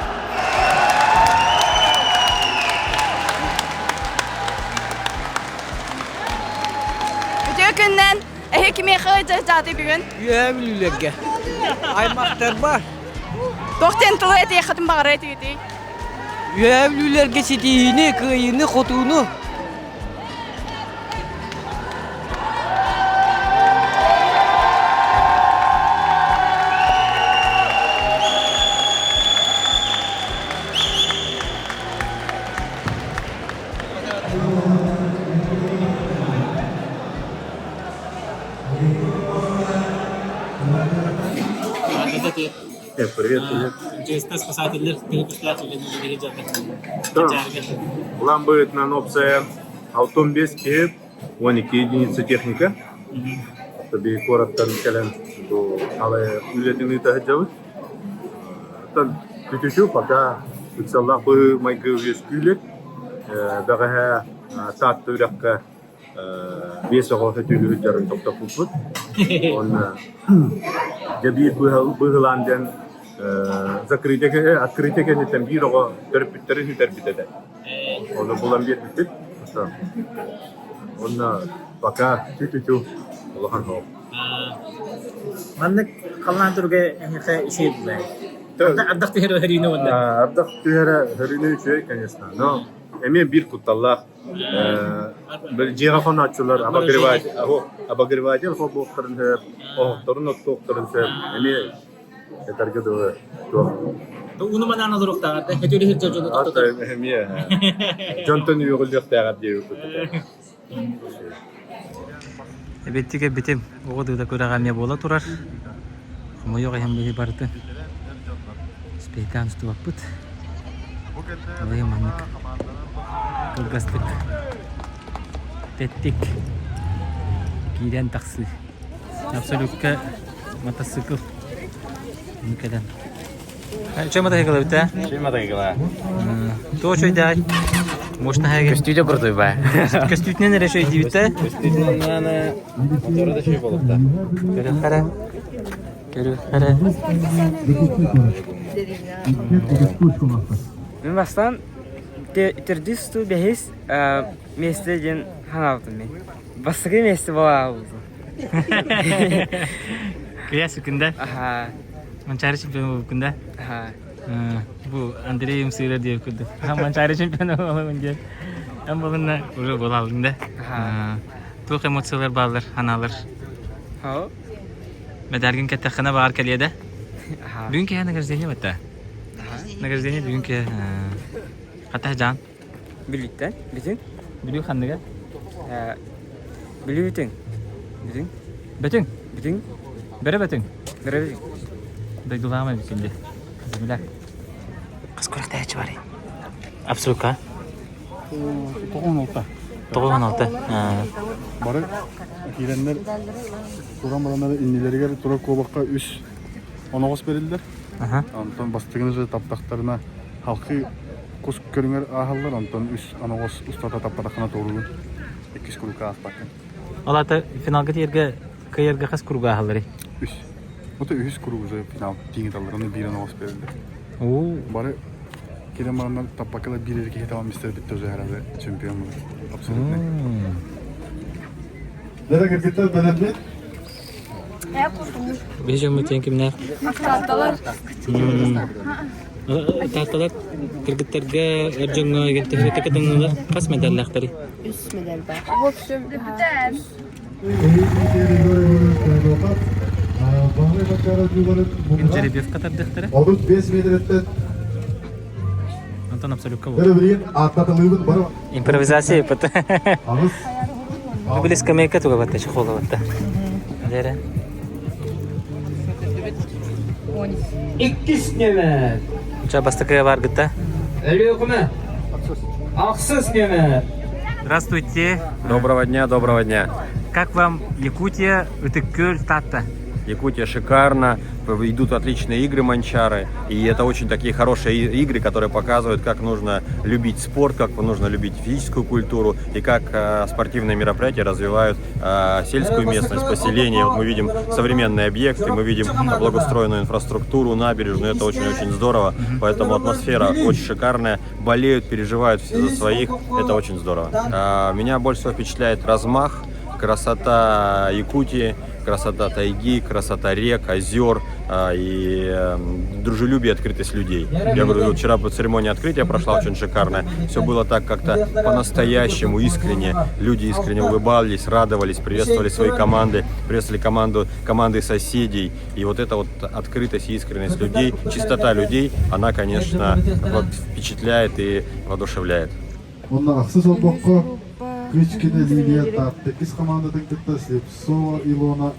Бүтө күннен әйе кеме қылы жаты бүгін? Үйәбілілерге, аймақтар бар. Тоқтен тұлы әте еқытын бағыр әте өтей. Үйәбілілерге сетейіні, күйіні, қотуыны. Привет, привет. Спасатель, перепустятель, Да. Улан будет на опция автомобиль, 12 единицы техника. Чтобы коротко кален до але улетины тахджавы. Тан чуть-чуть пока Uçallah bu maygı üsküyle. Daha tatlı rakka biyasa hoşetülü hüccarın çok da kuput. Ona jadi buhlandan zakriteke netem bir o terbitede. Onu bulan bir bitti. Ona baka tütü Allah'ın hol. Mandık kalan turga şey bulay. Ардах тühere hörüne oldu. Ардах tühere hörüne şey, конечно. Но эми bir kutallah. Bir jirafon açılar abagırvacı o boktarın hep o doktorun hep эми yeterli doğru. Onu bana anlatırıq da. Hətüli hiç çocuğu Hatta эми Jonton yürüyüş dağı diyor. Беттиге битим оғыдыда көрәғаме бола тұрар. Құмайоға hem бейі барды. Спейкан үсті бақпыт. Олайы маңық. Кылғастық. Теттик. Кейден тақсы. Абсолютка мотоцикл. Никадан. Чой мотоцикл бітті? Чой мотоцикл? То чой дай? Можно хаген. Костюде крутой ба. Костюднен решой дивите? Костюднен моторы да чой болып та. Көрі. Мен бастан тердисту бехис месте ден ханавдым мен. Басығы месте бола болдым. Кияс үкінде? Аха. Манчары чемпион үкінде? Аха. Bu Andrei Msira diye kurdu. Mançari şampiyonu olunca. Ben bununla уже gol aldım da. Çok emosiyalar bağlar, hanalar. Ha. Medargin katakana bağır kaliyede. Bugünkü ya nagardeni mi ta? Nagardeni bugünkü katah can. Birlikten, bütün. Biliyor kandıga? Biliyor bütün. Bütün. Bütün. Bütün. Bere bütün. Bere bütün. Duygular mı şimdi? Bismillah. Kız kurakta hiç var ya. Absolutka. 96. 96. Bari girenler Turan balanları indilerige Turan Kobak'a üst 19 verildiler. Ondan bastığınızı taptaklarına halkı kus körünger ahallar ondan üst 19 ustada taptaklarına doğru 200 kuruka astakın. Alata finalga yerge kayerge kız kuruga ahalları. Üst. O da 100 kuruga final dingi dallarını bir 19 verildi. Bari Kiren balanlar tapakla bir erkeğe tamam Mr. Bitti özel herhalde şampiyon mu? Absolutely. Nereye gittiler önemli? Bejim mi kimler? Tahtalar. Tahtalar kırgıtlarga erjonga gentefete kadınlar kas medallar. 3 medal var. В общем, Жеребьев катардыктары. Olur 5 metrede. Антон абсолютно. Böyle bir atlatılıyor var. Импровизация yaptı. Böyle скамейка туга батта, школа батта. Дere. 200 kemer. Uçağa bastıkaya var gıtta. Ölü okuma. Aksız kemer. Здравствуйте. Доброго дня. Как вам Якутия, Ытыккөл, Татта? Якутия шикарно, идут отличные игры манчары, и это очень такие хорошие игры, которые показывают, как нужно любить спорт, как нужно любить физическую культуру, и как спортивные мероприятия развивают сельскую местность, поселение. Вот мы видим современные объекты, мы видим благоустроенную инфраструктуру, набережную, это очень-очень здорово, поэтому атмосфера очень шикарная, болеют, переживают все за своих, это очень здорово. Меня больше всего впечатляет размах, красота Якутии, красота тайги, красота рек, озер и дружелюбие, открытость людей. Я говорю, вот вчера церемония открытия прошла очень шикарная. Все было так как-то по-настоящему, искренне. Люди искренне улыбались, радовались, приветствовали свои команды, приветствовали команды соседей. И вот эта вот открытость и искренность людей, чистота людей, она, конечно, вот, впечатляет и воодушевляет. Küçükene Lilia Tat, 8 komanda dıktıkta Slipsova, Ilona,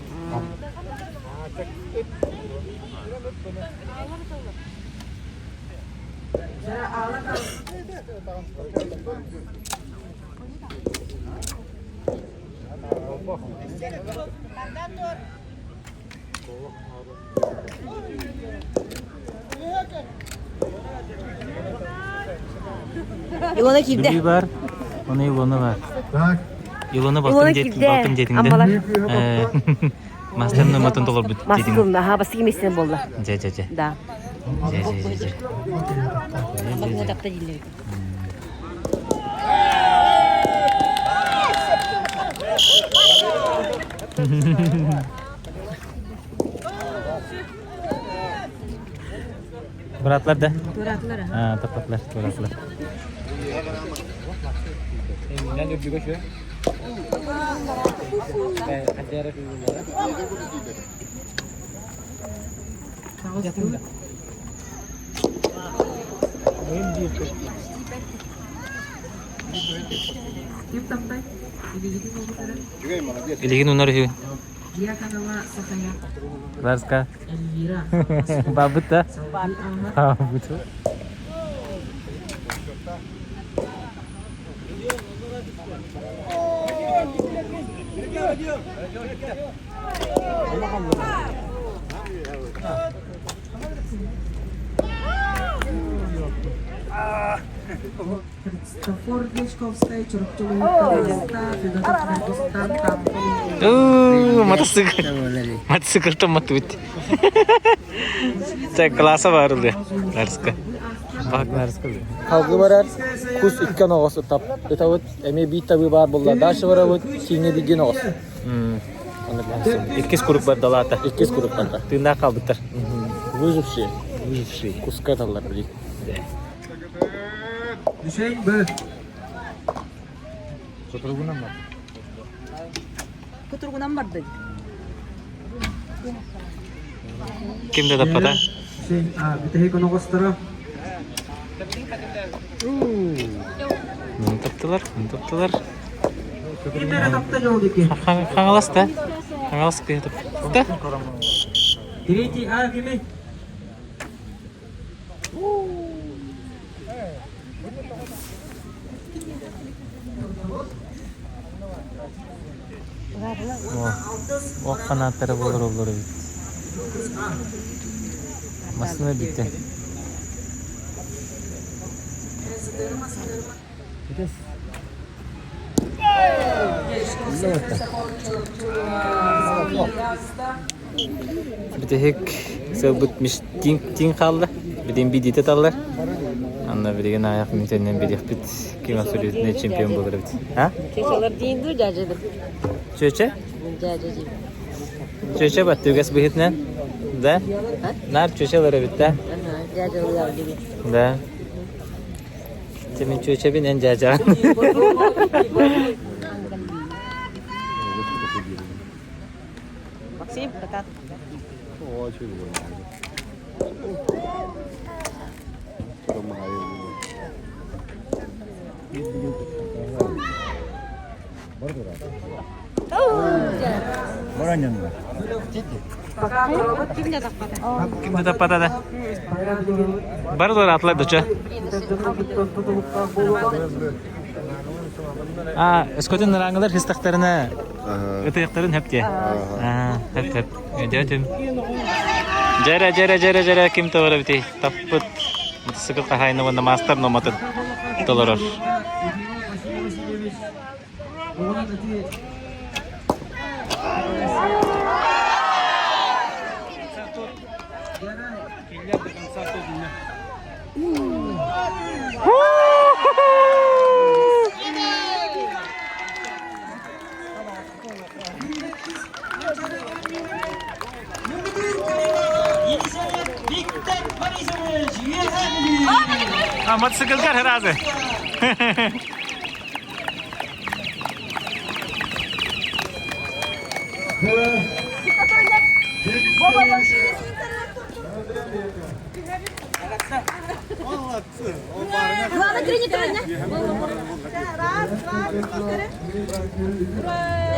Илона килде. Gülü var. Onun yılanı var. Yılanı Илона baktım килде. dedinde. Амбалар. Master'ın matın dolar bit dedin. Маскылда, ха, басты кеместен болды. Ce. Да. Ce. Амбалар одақта дейлер. Muratlar da. Muratlar, Ha, tapatlar, muratlar. Ne diyor bir şey? Ilgin unar hiu. Raska. Babut da. Babut. Мотоцикл там матут. Цек класса varıldı. Larska. Bak Larska. Halkı varar, kus ikkan oğuz tap. Etavut, eme bir tabi var bulla. Daşı var avut, kine digin oğuz. İkiz kurup var dalata. İkiz kurup var da. Tırnak kaldıklar. Выжившие. Куска талар били. Düşeyim be. Kuturgunam var. Kuturgunam vardı. Kimde de pada? Bitehi kono kostara. Taptılar. Kimlere tapta joldu ki? Kangalas da. Kangalas ki da. Direki a kimi? O kanatları olur. Masını bitti. Bir de hek sabıtmış tin kaldı. Bir de bir ditet alırlar. Anla bir de ayak mümkünden bir de bit kim asılıyor şampiyon bulur bit. Ha? Çeçeler deyindir cacıdır. Çöçe? Cacıcı. Çöçe bat tugas bihitne. Da? Nar çöçeler bitti. Cacı oluyor gibi. Da. Senin çöçe bin en caca. Максим, катат. Kimde de pada da. Barılar atlar da. Eskotin ranglar histaklarına ıtıkların hep diye. Hep. Ödüyordum. Jara kim tavara biti. Tapıt. Motosikl kahayna vanda master nomatın. Dolar. Motosikl kar herhalde. Главное, трени тройня.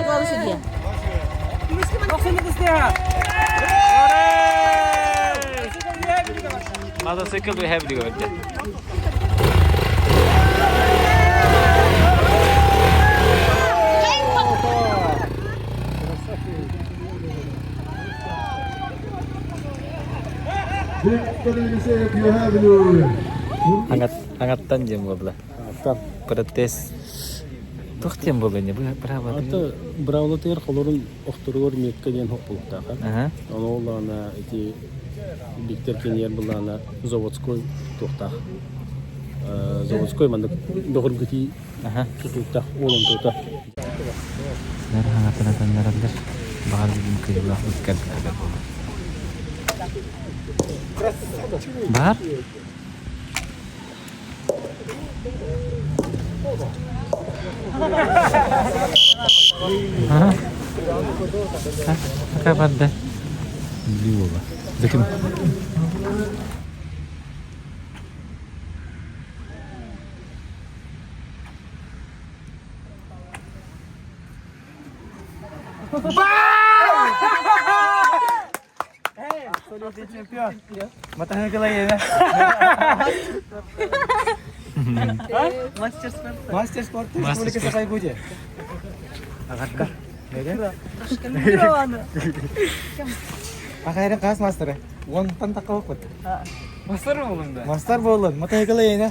Главное, судья. Motosikl we have diyor. Аңаттан жем болла. Протез. Тоқтен болла не браво. Ата браулатыр холорун охторгор мекке ден хоп бултака. Аны олана эти биктер кенер булана заводской тохта. Заводской манда догор гити тутта олон тутта. Нар аңаттан наралдар. Багар бигин кыйла үткән кадәр булды. Бар? Kapan dah? Dua. Betul. Matahari ke lain ya. Master Sport. Boleh ke saya puja? Agak dah. Pakai ada kas master ya. Wonton tak kau kot. Master bolun da. Master bolun. Matahari ke lain ya.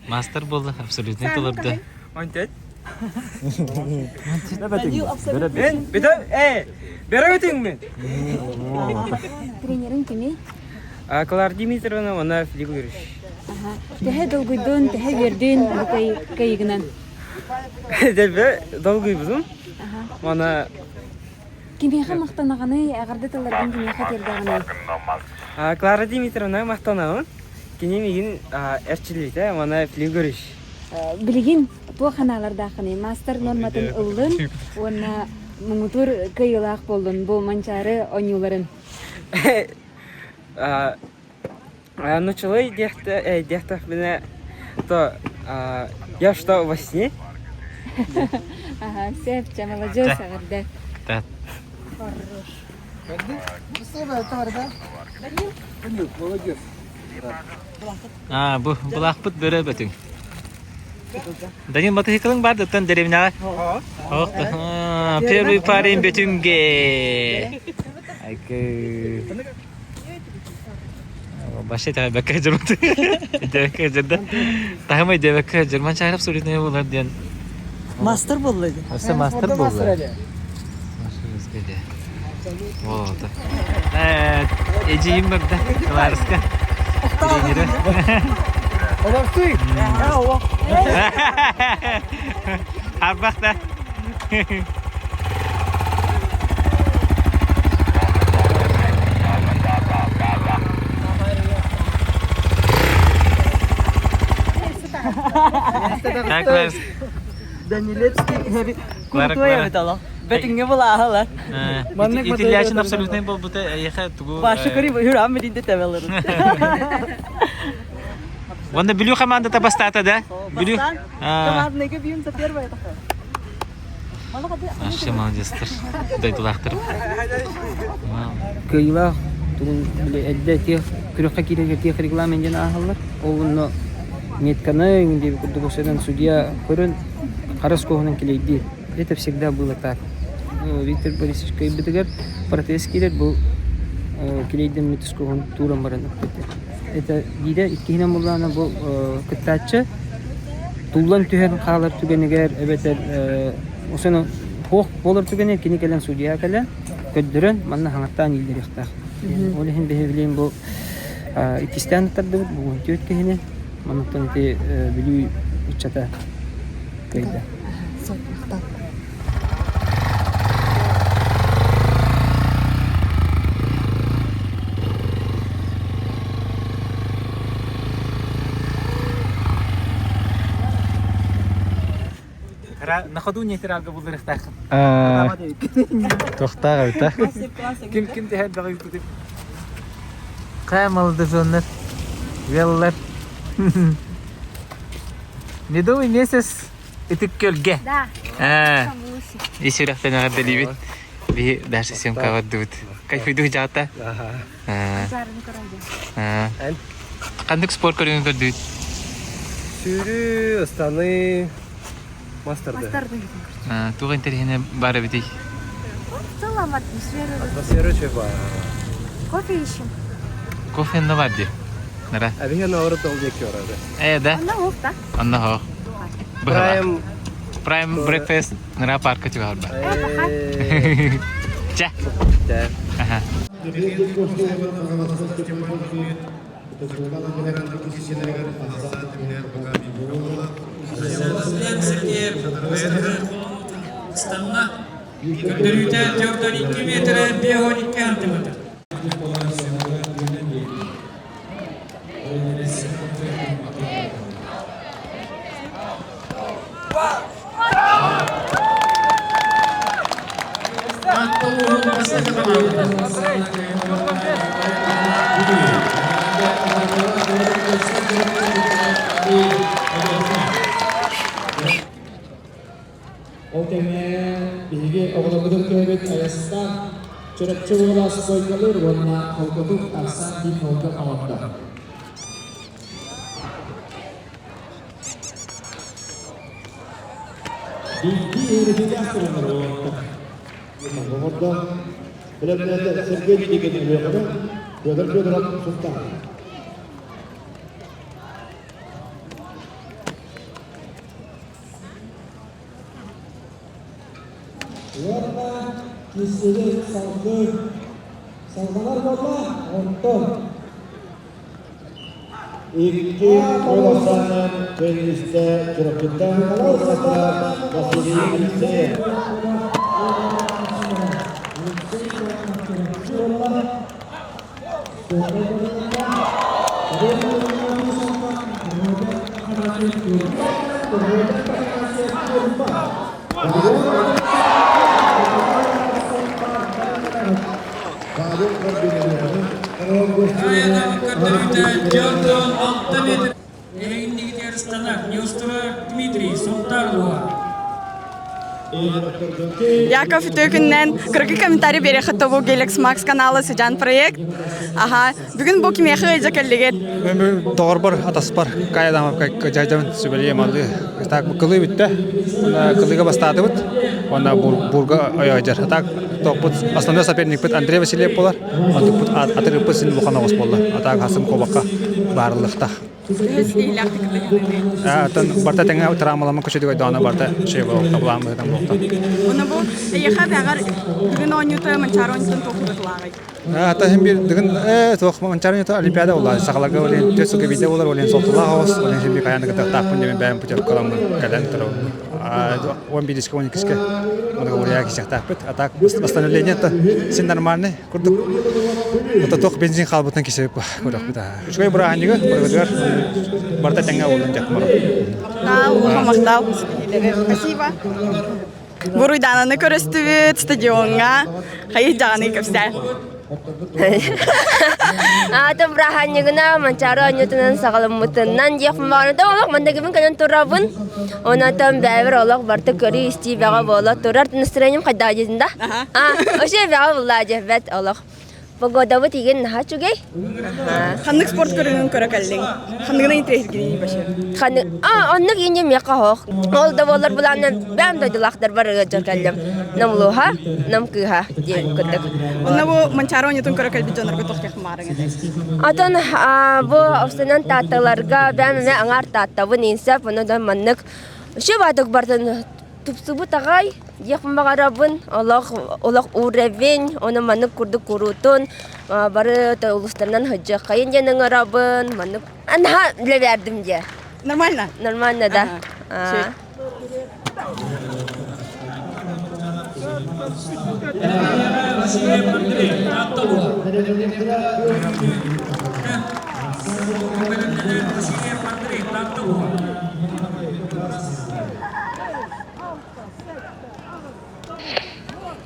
Master boldu, absolutnie to olurdu. Montet. Betul, bera ötün mü? Тренерин кими? Клар Димитровна, она фигурирует. Теhe dolguydun, tehe verdin bu kayıgınan. Delbe, dolguy bizim. Ona Кимеха мақтанағаны, ағарды талардан кимеха тердағаны. Клара Димитровна мақтанауын. Кенемеген әрчілейді, она фигурирует. Билигин туа ханалардақыны мастер норматын ылдын, оны муңутур кайылақ болдun bu манчары онюларын. Началой дехтах меня то я что во сне. Ага, сепча, молодец, ағырды. Да. Молодец. Bu bulaqpıt böre bütün. Daniel motosikletin var da tan derevna. Oh, первый парень бетүнге. Айкы. Башы та бәккә җырмады. Дәккә җырда. Тагымай дәккә җырман чарап сүрүтне булар дигән. Мастер булды. Мастер булды. Машинасында. Вот. Эҗим бакта. Кларска. Тренеры. Олар суй. Абахта. Данилевский heavy. Клара. Бетинге була hala. Итилияшын абсолютно был бута яха тугу. Башы кори юра мединде тавелер. Ванда билю команда табастата да? Билю. Команда неге бiyum первая такая. Вообще молодецтер. Дайтулахтыр. Кыйла тун биле эддети күрөккө кирегер регламент жана ахалар. Олуну метканы инде кудугусадан судья көрөн Караскованын келейди. Это всегда было так. Виктор Борисович Кайбетегер протез кирер бу келейден метисковын туран баран. Это диде иккине муллана бу кыттачы туллан түһен халар түгенегер эбетер осону хок болор түгене кини келен судья келе көддөрөн манна хаңаттан илдерихтак. Олехин бехевлен бу икистан тарды бу төткене маннан те билүү ичата кайда. На ходу не тиралга булдыр ихтах. Тохтага бита. Ким те хәдә гыйз бит. Камалды жоннар. Веллар. Медовый месяц итик көлгә. Да. Исүрәктән агырды либит. Би дәрсе съемка вадды. Кайфыйды жата. Зарын карайды. Кандык спорт көргөн көрдү. Сүүрі ыстаны мастарды. Туған терхіне бары бітей. В целом атмосфера. Атмосфера че бар. Кофе ищем. Кофе не var diye. Nere? Әбіге науры толды екі орады. Да? Она хоп, да? Онна хоқ. Prime breakfast nere parka juga harba. Cah. Cah. Aha. Станна көндөрүүтэ 4-2 метр 5-12 сантиметр. Ол теңе биге оғылығыдыр көбет аясында чырыпчы боласы қойғалыр, онына қолғыдық арсан дейін олды алапта. Bilgi eğritini aktarılır olapta. Orada bilemlerde Sergey degeni yoxuda Fedor Sultan. Orada kisili salgılar yolla orta. İki olasanın kendisi kırıklıktan olsa Vasili Alexeyev. Яков Төкіннен кыргы комментарий бере хаттобу Galaxy Max каналы Сыжан проект. Бүгін бұл кемеқі өйді кәлігет. Мен тоғыр бар, атасы бар. Қайадам жайдамын сөбелейем алды. Так кылы бітті. Кылыға бастады бұд. Онда бурга ойағыжар. Так основной соперник бұд Андрей Васильев болар. Онда бұд атырып бұд сін бұқана ғос болды. Так Хасым Кобаққа барлықта. Тан барта теңе травмалама көшеде койды ана барта шей болуп табыламы там болуп. Уны бу яха багар бүгүн ойнута манчаронтон токугулагай. Та хем бир бүгүн ток манчаронто олимпиада болду. Сагалага олен төсөкө видео болор олен солтулагыз, олен хем бир каяны ката тапын демен бәм путеп каламын кадан туру. 11-ке 12-ке мына говоря кичакта пет атак восстановление-то все нормально. Курдук. Это ток бензин халбутан кисеп көрөк бута. Шой браанга көргөр барта теңе болдун жакмар. Мактау. Спасибо. Буруйдананы көрөстүбүт стадионга. Кайы жаганы көпсө. Ата браханьягына манчара ньютонан сагалыммытынан яфмагында олак мандагыбын канан турабын. Онатан бәвер олак барты көрү исти бага бола турар настроением кайда жезинда. Оше бага булла жебет олак. Погода вот igen наха чугей. Ханнык спорт көрүнүн көрөкөллең. Ханныгына интерес кирини башы. Ханны оннык инде мека хок. Ол да болар буланы бәм дойдылактар бар жөркәллем. Намлуха, намкыха ден көтөк. Онна бу манчароньютун көрөкөл бидонорго тохтек марыгы. Атан бу авсанан таталарга бәм аңар таттабын инсап, онда маннык. Шу бадык бартын тупсубу тагай яхмагарабын олак уревень оны маны курду курутун бары улустарынан хаҗа кайын яныңарабын маны анха биле бердим же. Нормально? Нормально, да.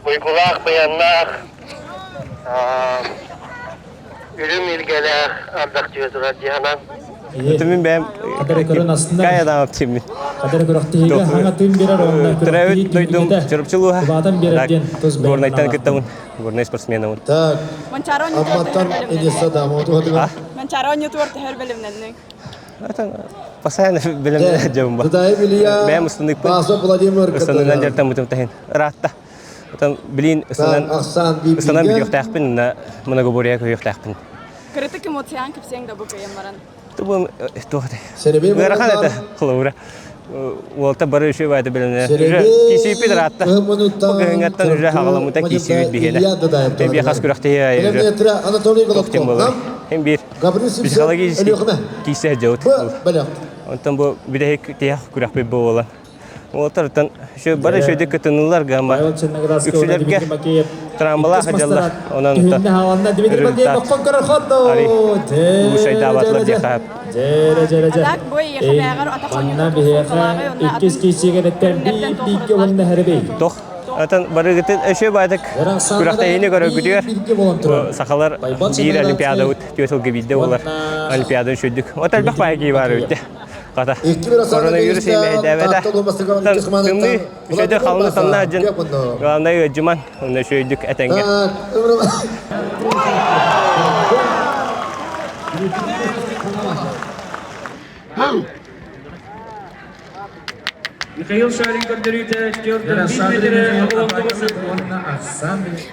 Uygular bayanlar, ürün ilgeler, aldaktıyordur Cihanan. Tümün ben kayadan optimist. Тревит дойдум чырпчылуга. Горнайтан кеттем. Горнай спортсменом. Так. Манчароньюту. Манчароньюту. Манчароньюту ортер белемнен. Постоянно белемден жабым бар. Бәм ұстындық бұл. Ұстындығынан жартан бұтым тәхін. Ратта. Білейін ұстынан бір yoқтақпын, мұна көбория көй yoқтақпын. Критик эмоциян кепсең да бұл кайын баран. Тұбым, тоқты. Ғарахан әті қылауыра. Олта бары үші байды біліміне. Кесейпі ратта. Бұғыңаттан үші хағаламыта кесейпі бігені. Hem bir xas күрәқті тоқтен болар. Hem bir психологический кейсі жауыт. Онтан бұл бидәйік тияқ күрәқпі болар. Олтардан бары үші дөкі тұнылар ғама үксілерге травмалар қажалар. Онан результат ари ұшайда абатлар дияқап. Так бой яхагар атаканы бихеха 2 кишиге деттен бийге онда хәрбей. Тох. Atan bары гытын өшө байдык. Күрәктә ене көрө күдер. Сахалар бир олимпиада үт, төсөл гибидде булар. Олимпиада шөддүк. Отал бак байги бар үтте. Ката. Коронавирус эмедәвәдә. Тымны шөдө халны санна җин. Главный җиман, уны шөддүк әтәнгә.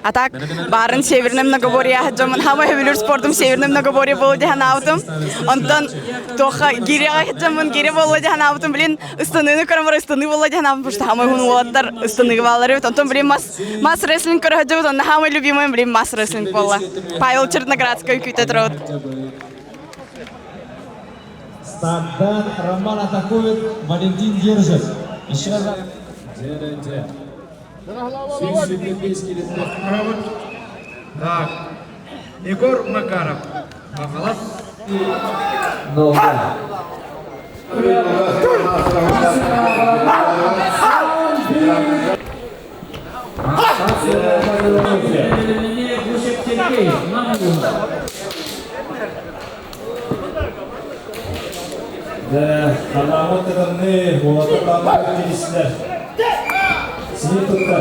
Атак барын северный многоборье хаджаман хама хевелюр спортом северный многоборье болды ханаутым. Онтан тоха гирега хаджаман гире болды ханаутым блин ыстаныны карамар ыстаны болды ханаутым пушта хама хун болаттар ыстаны балары онтан блин мас рестлинг кара хаджаман онна хама любимый блин мас рестлинг болла. Павел Черноградский күтә торот. Стардан Роман атакует, Валентин держит. Еще раз. Так, Егор Макаров. Махалат. Аламатыгынны болатыгынны көтелісілер. Сіне тұтты.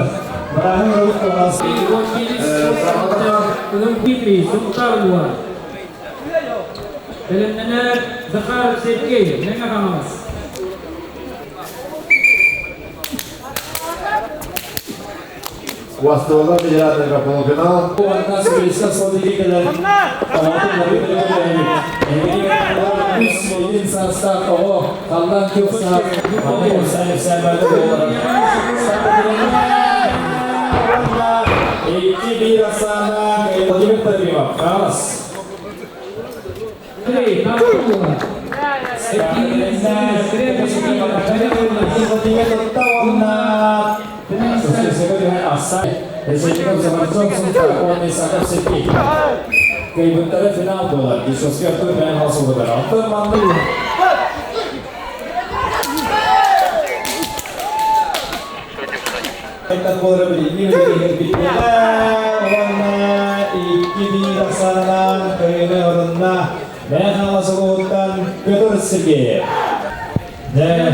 Брахым өт қоласы. Дмитрий Сумтарова. Білімненер Захар Сергей. Нәңі қамамыз. Уастывалар федерация полуфинал. Уаркасы білісі содегелер. Müslüman sastaq o qaldan köpsa Mahmud Sayıf Sərbəli olarak 2-1 asana Vladimir Tadrimov Kalas Kayıpları final dolar. Sosyal tur ben hasıl olur. Altın mandı. Kayıplar olabilir. Bir bittiler. Ona 2-1 asalanan köyüne orunda. Ben hasıl olurdan Götür Sergey. Ve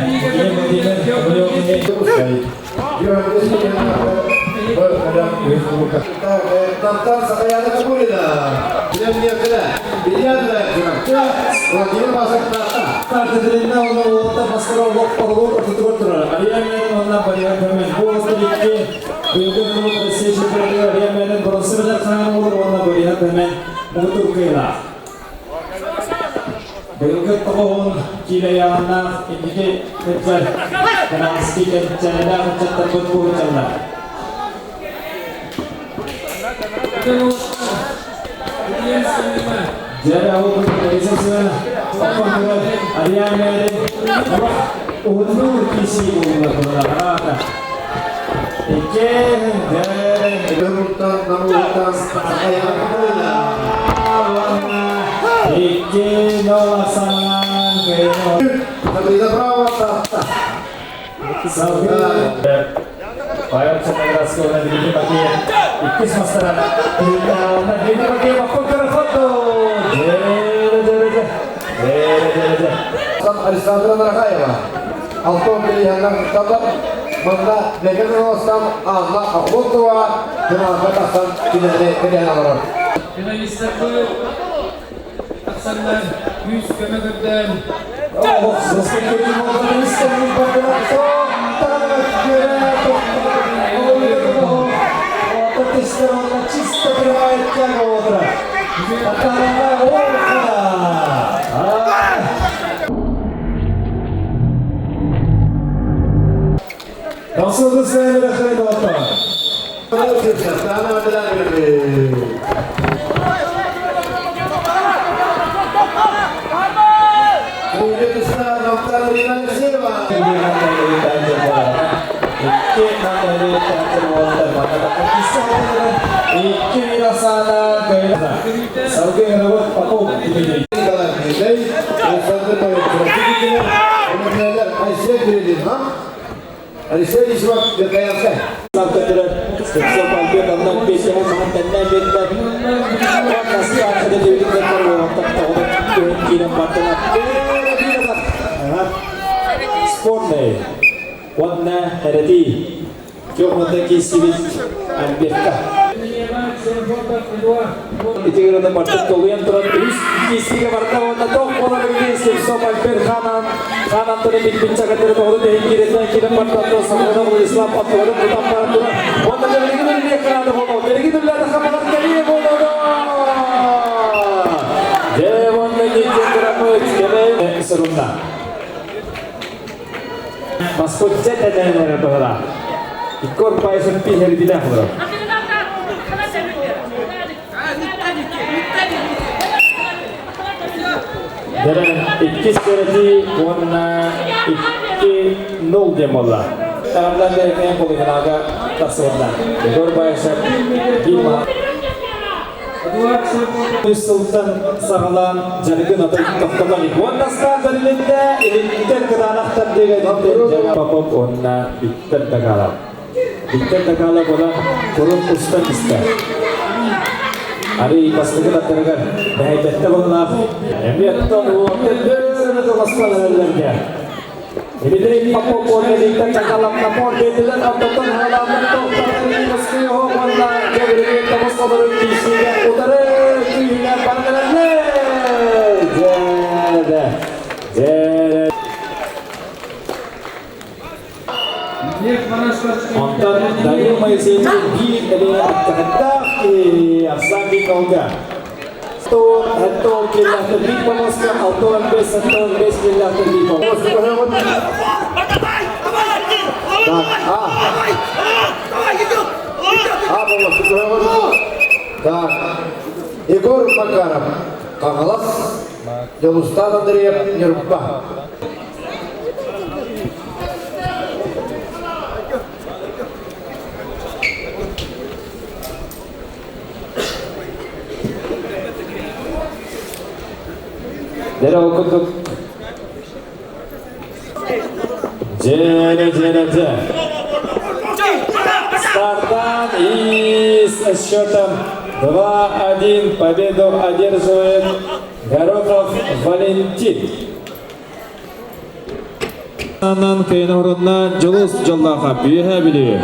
Tantan sakayana kabul eder. Bilemiyor kadar. Bilyenler kırakta. Vladimir Basak tahta. Kartedilinde ona orta baskıra olup tutuyorlar. Aliyemenin ondan bariyer hemen. Bu ortadaki bölge bulunduğu seçimleri Aliyemenin bronzu bir kanal olur ondan bariyer hemen. Bu Türkiye'ler. Bölge tohum kireyana indiki netler. Kanalski kendilerine uçakta futbol uçaklar. Jadi aku berkaitan dengan Ariana untuk kisi bulan berlarang. Ikan dan namutan sakayana kabul eder. ikan olasangan keno. Terlihat perawat tahta. Payal Черноградский на древней баке. Икис мастера. На древней баке Бакункар фото. Александра Нарахаева. Алтон Пелиханнан Кабар. Мында Легенер Остан Анна Ахмутова. Финалға тақсан финале алар. Финалисттер бұл. Тақсандар 100 көмегірден Чисто прямая тяга утра. Nasıl sayın Rahmet Otan? Sportney, warna hereti, Jomotaki Sivit and Birka. Itu kita dapat kalian terus isi wartawan atau orang ini sama berkanan kanan terlebih bincang terus orang yang kira dapat sama orang Islam atau orang utama orang orang yang ini dia kerana foto jadi kita lihat kamera kali foto Dewan lagi jenderal itu serunda masuk jet ada yang berapa ikor pai sempi hari tidak berapa dan 21 derajat warna 2 nol demola. Tangan dari yang boleh naga tersewarna. Ikor pai sempi lima. Sultan Sagalan jadikan atau kembali. Warna star dari lenda ini terkenalah terdiri dari papop warna Victor Tagala. Victor Tagala bola turun Ustaz Istar. Hari pas kita terangkan, baik betul bola. Emiat tu terdengar masalah lenda. Ini dari papop warna Victor Tagala papop betulan atau halaman tu tadi meski warna jadi terus saudara kisi yang utara kirinya pangkalan Ontan dari masih di adalah kehendak asal di Konga. Atau kita terlibat pemaskan atau bes kita terlibat. Igor Makarov, Kangalas, Ustaz Andriy Nyerupah. Dari okuduk. Jere. Старта и с счетом 2-1 победу одерживает Горохов Валентин. Анан кайын орунна Жолос Жоллаха бүйе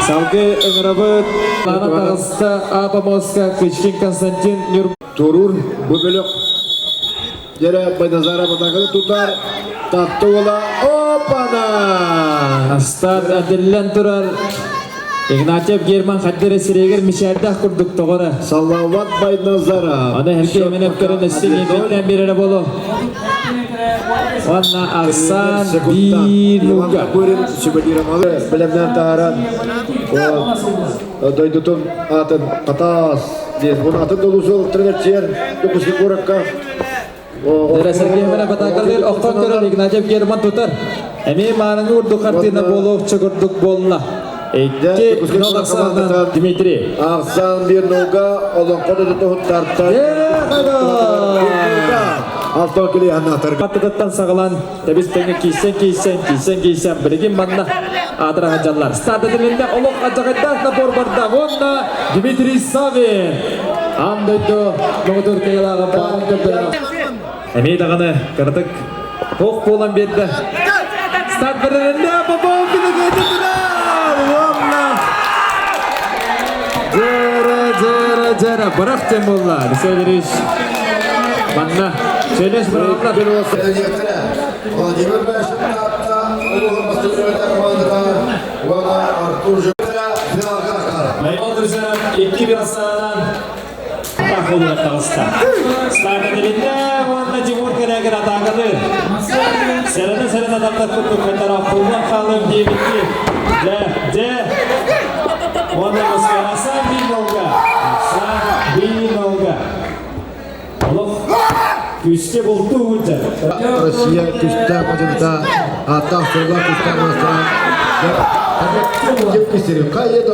Салгы ыңырабыт Лана тағыста Апамоска Кычкин Константин Турур Бубелек Дере Байназара Батаканы тутар Таттула Опана Астад Адиллен турар Игнатьев Герман Хаддері Сирегер Мишәрдәх күрдік тоғыры Салават Байназара Аны хәлке менеп көрін істеген беттен берері болу Ванна Аксан Бирнуга Білімнен тағаран Дойдутун атын Қатас Бұны атын долусыл тренерчер Дұқысты көрікка Дәрі Сергей мене батакалдер Оқтан көрін Игнатьев Герман тұтар Әме маңыңы ұрды қартина болу Чығырдық болуна Эйке нол Аксандан Дмитрий Аксан Бирнуга Олон қоды тұтығын тарттан Алтон келей аннатыр Паттыдаттан сағылан Тебіз тәңі кейсен Білеген манна адыраған жанлар Старты ділінде олық ажағайдан набор барда Онна Дмитрий Савин Андойды Нұғыдыр кейлағы бағын көпті Әмей дағаны кірдік Тоқ болан берді Старт бірінінде Бабау күні Жәрі Бірақ тем болла Ресей Манна Söyleş bıraklar. Vladimir Başkan'da Uluğun Bastıkları'da komandıran Valla Artur Jokra finalga akar. Maymon Düzen 2-1 asadan Tahulda Kağız'da. Start edilinde Valla Cimur Kereger atağıdı. Serada adamlar tuttuk ve taraf kullan kalım diye bitti. De Valla Moskarasa 1-0. Asa 1-0. Oluq güçke buldu hücce. Rusya küçükte maçında hatta sonra küçükte maçta Kim kesirim? Kayıt o.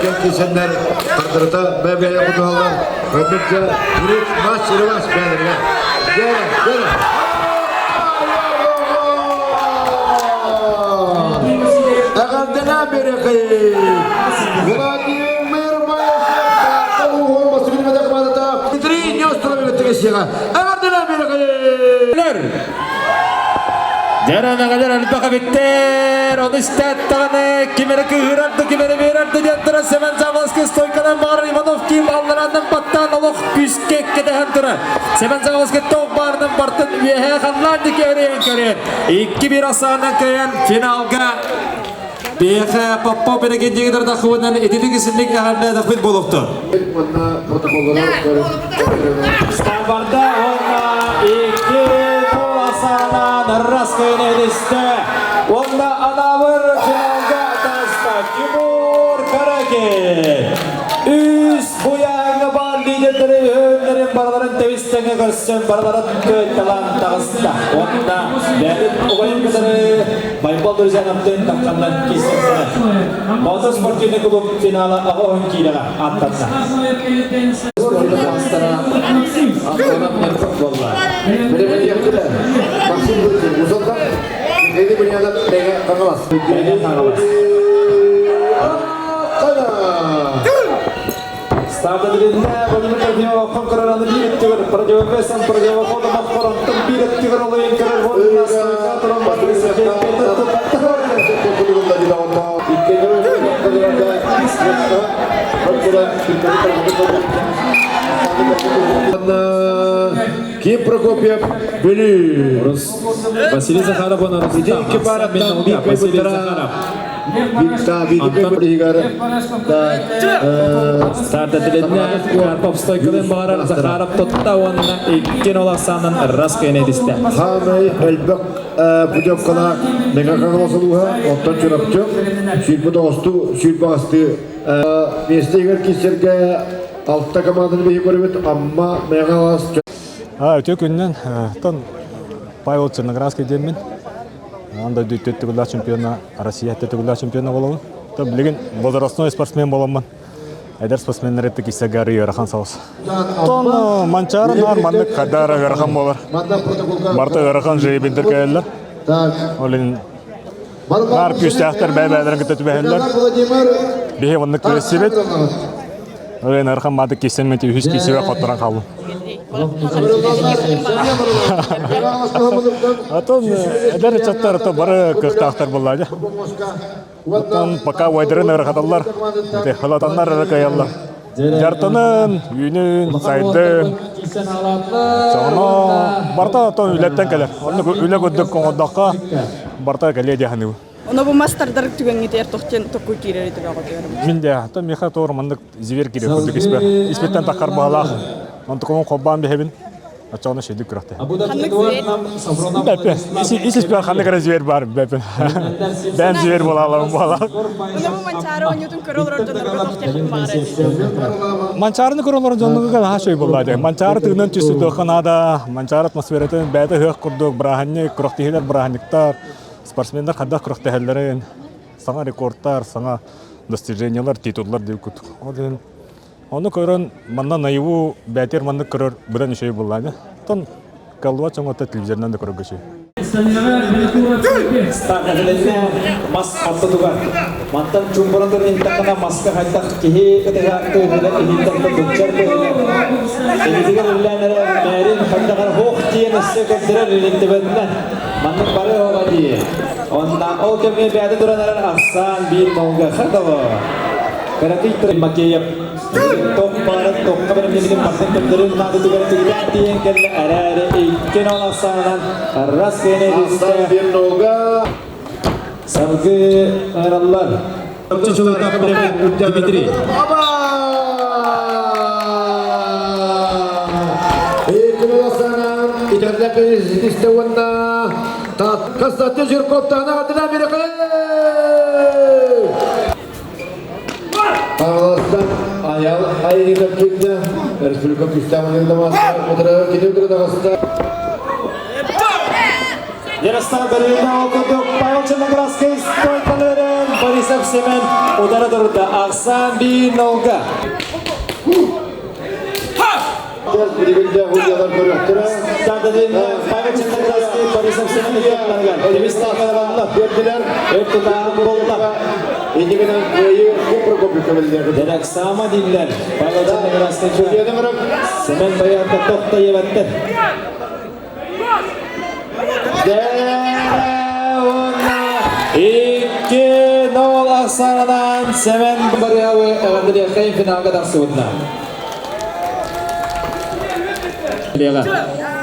Kim kesenler kardırta bebeğe kutuğalar. Ömürce yürüt maç yürümez beğenirler. Gel. Agandına beri kayıt. Vladimir Başkan'da Uluğun Bastıkları'da komandıran Dmitri Nestorov'un tegesiyle. Agandına beri kayıt. Jarana kadar albaka bitter. Onu istettağını kimere kıhırardı, kimere verardı diyantıra Semen Zavalski stoykadan bağırır Ivanov kim allarından battan oluq küskek kedehem tıra. Semen Zavalski toq bağırından bartın üyehe kanlardı ki öreyen köreyen. 2-1 asağından köyen finalga Beha Papa bereken jengder dakhwanan edidik isinlik ahanda dakhwit boloktu. Starbarda ona 2-0 asağından ras köyen ediste. Onda anavır finalga tasda Cimur Karake. Üs bu yağını bağlı liderleri önlerin baraların tevistene karşısın baraların köytalan tağızda. Onda değerli oyun kadarı Baybal Dörzen Abdın takkandan kesinlikle. Motorsport Kini Kulüp finala ağın kilaga atlatsa. Aslana benim futbolla. Beri yaptılar. Maksim Bültün uzaktan. Dedi dünyada denge kangalas. Denge kangalas. Start edildiğinde Vladimir Terfimov akın kararını bir ettiğir. Parajava Vesan, Parajava Koda Makkorantın bir ettiğir olayın karar. Vodina Stoyka Turan Barrisi Kepende Tutattar. İlk Kim Prokopyev Bülü. Vasiliy Zakharov ona Rustam. İki barattan bir kayıptara. Start edildiğinde Karpov Stoykadan bağırar Zakharov totta onunla 2-0 asağından ras köyen ediste. Hamay elbek Pujovkala Nega kangalasılığa Ottan çorapçı. Şülpü dostu, şülpü astı. Mesleğer keserge altta kamadını bir görüvet amma megalas. Өте күннен тон Павел Черноградский деммен. Анда дүттүгүлөр чемпионы, Россия дүттүгүлөр чемпионы болобун. То билген возрастной спортсмен боламын. Айдар спортсмендер этти кисегары ярахан саус. Тон манчары нормалдык кадара ярахан болар. Барта ярахан жейбиндер келдер. Олен бар күстәхтер бәбәләрен көтөтүп бәһәлләр. Бие вонны кресибет. Олен ярахан мады кисен мети 100 кисеге каттыран калды. Атон эдер чаттар то бары кыктактар буллады. Атон пока вайдырын ыргадалар. Те халатаннар ыркаяллар. Жартынын, үйүнүн, сайдын. Соно барта то үлеттен келер. Оны үле көдөк коңдакка барта келе дияны. Оны бұл мастардар түгенге тер тоқтен тоқу кирер етіп ағады. Мен де, то меха тормандык зивер кире көдөк испе. Испеттен такар багалах. Антыкон коббан бехебин. Ачаны шедик кыракты. Бепе. Исис бер ханны кара зивер бар бепе. Бем зивер болалар бала. Оны бұл манчары ойнутун көрөлөр жонорго тоқтен бары. Манчарны көрөлөр жонорго ха шөй болду. Манчар тыгынан түстү ханада, манчар атмосфератын бәйте хык курдук, браханны кырактыйлар браханниктар. Спортсмендер хадда кырактыйларын, саңа рекордтар, саңа достижениялар, титуллар деп күттүк. Оден оны көрөн манна наиву бәтер манны көрөр будан ишей буллады. Тон калва чоңота телевизордан да көргөчү. Start edildiğinde mas atladılar. Mantan Cumhurbaşkanı intakana maska haydak kihi ketika tövbe intakta bukcar tövbe. Edidigar üllenere merin haydagar hoq diye nesse kedirer ilintibedinden. Mantan bari hoga diye. Ondan o kemiye beyade duranların ahsan bir monga khadava. Karate Makiyap Tok Barat Tok Kabar Milim Martin Tendrin Nadu Tiga Tiang Kena Arare Iken Olasanan Ras Kene Aslan bir nolga. Sargı Arallar Çocuk Dimitri İkin Olasanan İçeride bir istevanna Kastatı Jurkov Tana adına bir Ağlastan ayal ayırıp kimde Respublika Küstamanın da masaya fotoğrafı gidiyor da hasta. Yarıstan bölümünde okuduk. Bayolçanın Graskayı Stoykaların Borisov Semen Udara durdu. Aksan bir nolga. Birlikte hocalar görüyorlar. Tadadın Bayolçanın Graskayı Borisov Semen Udara Devis Tarkanlarla verdiler. Hep tutarlı buldular. İngiliz'in köyü Kupra Kopya verildi. Demek sama dinler. Bayolçanın Graskayı Semen Bayolçanın Tokta yevetti. İki nol Aksana'dan Semen Barıya ve Evandeliya kayın finalga darsıvınlar.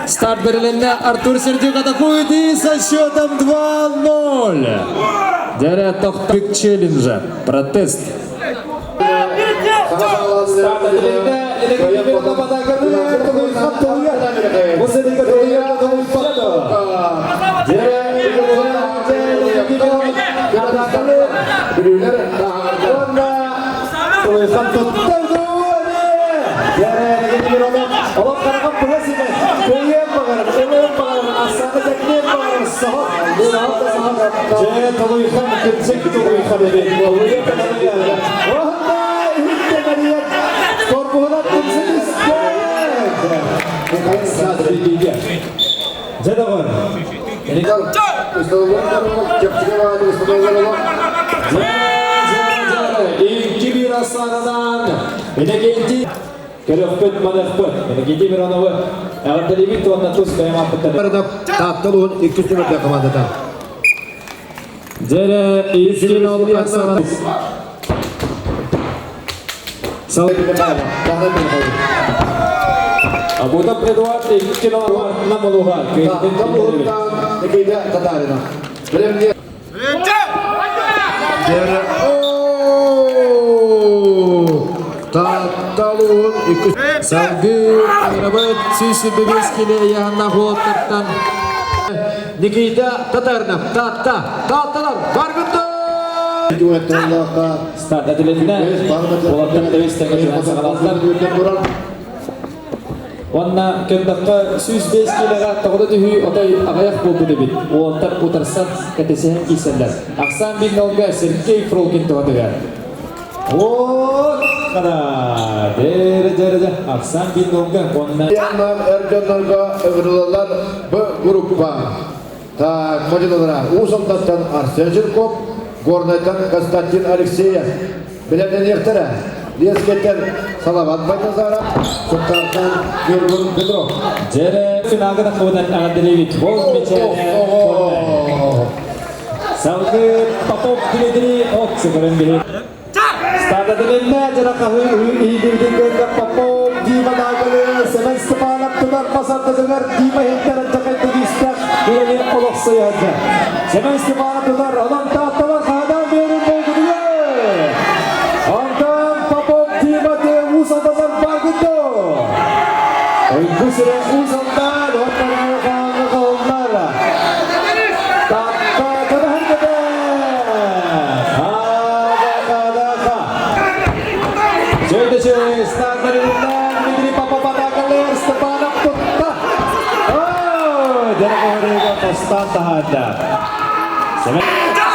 Start verilende Artur Sergio Katakuyti со счетом 2-0. Деря Тохтык челленджа. Протест. Старт verilende Elektrik'e bir kapada kadar bu sedika doğuya doğu patladı. Jadawar. İlki bir Aslan'dan Beneginti Kerefpet Manefpet Beneginti bir anavı Eğer bir tuanna tuz kayam apıtta Tatlı'nın iki üstü bir komandada. Jere ilki nol Aslan'dan Abuda Edward ilki nol Namaluha Nikita Tatarina. Bilemli. Tatlı'nın iki Salgı Arabat Sisi Bebeskile Yahanna Huotartan Nikita Tatarina. Tatlılar. Bargıntı. Start edildiğinde Polat'tan Devis'ten geçen sakalatlar Wanna kendaka 105 kiloga taqda dühü otay agayak buldu debit. Polat'tan putarsan ketesihen kisenler. Aksan bin nolga Sergey Frolkin to'g'diga. O kada derece Aksan bin nolga wanna Yanlar Ercanlarga öğreniyorlar bu gruppa. Ta modelara Uzundattan Arsen Jurkov, Gornaytan Konstantin Alekseyev. Bilenden yırtıra. Liesketten Salavat Baytazara, Sultan'dan Gürgün Pedro. Jere finalga da kodan Adelevit Boz Michele. Salgı Popov Dmitri Oksıgırın biri. Start edildiğinde Jere kahı iyidirdiğinde Popov Dima Dağılı Semen Stepanov tutar pasarda zıgar Dima Hinteren Çakaytı Gistak Bilenin Olok Sayacı. Semen Stepanov tutar olan tahtalar kahadan verin oldu diye. Ondan Popov Dima de Uzadalar Bargıdo. Bu süre uzundan onlara kanlı onlara. Takka kadar Şöyle startlarından Dmitri Papapatakaler Stepanov tutta. Derek Postan tahada.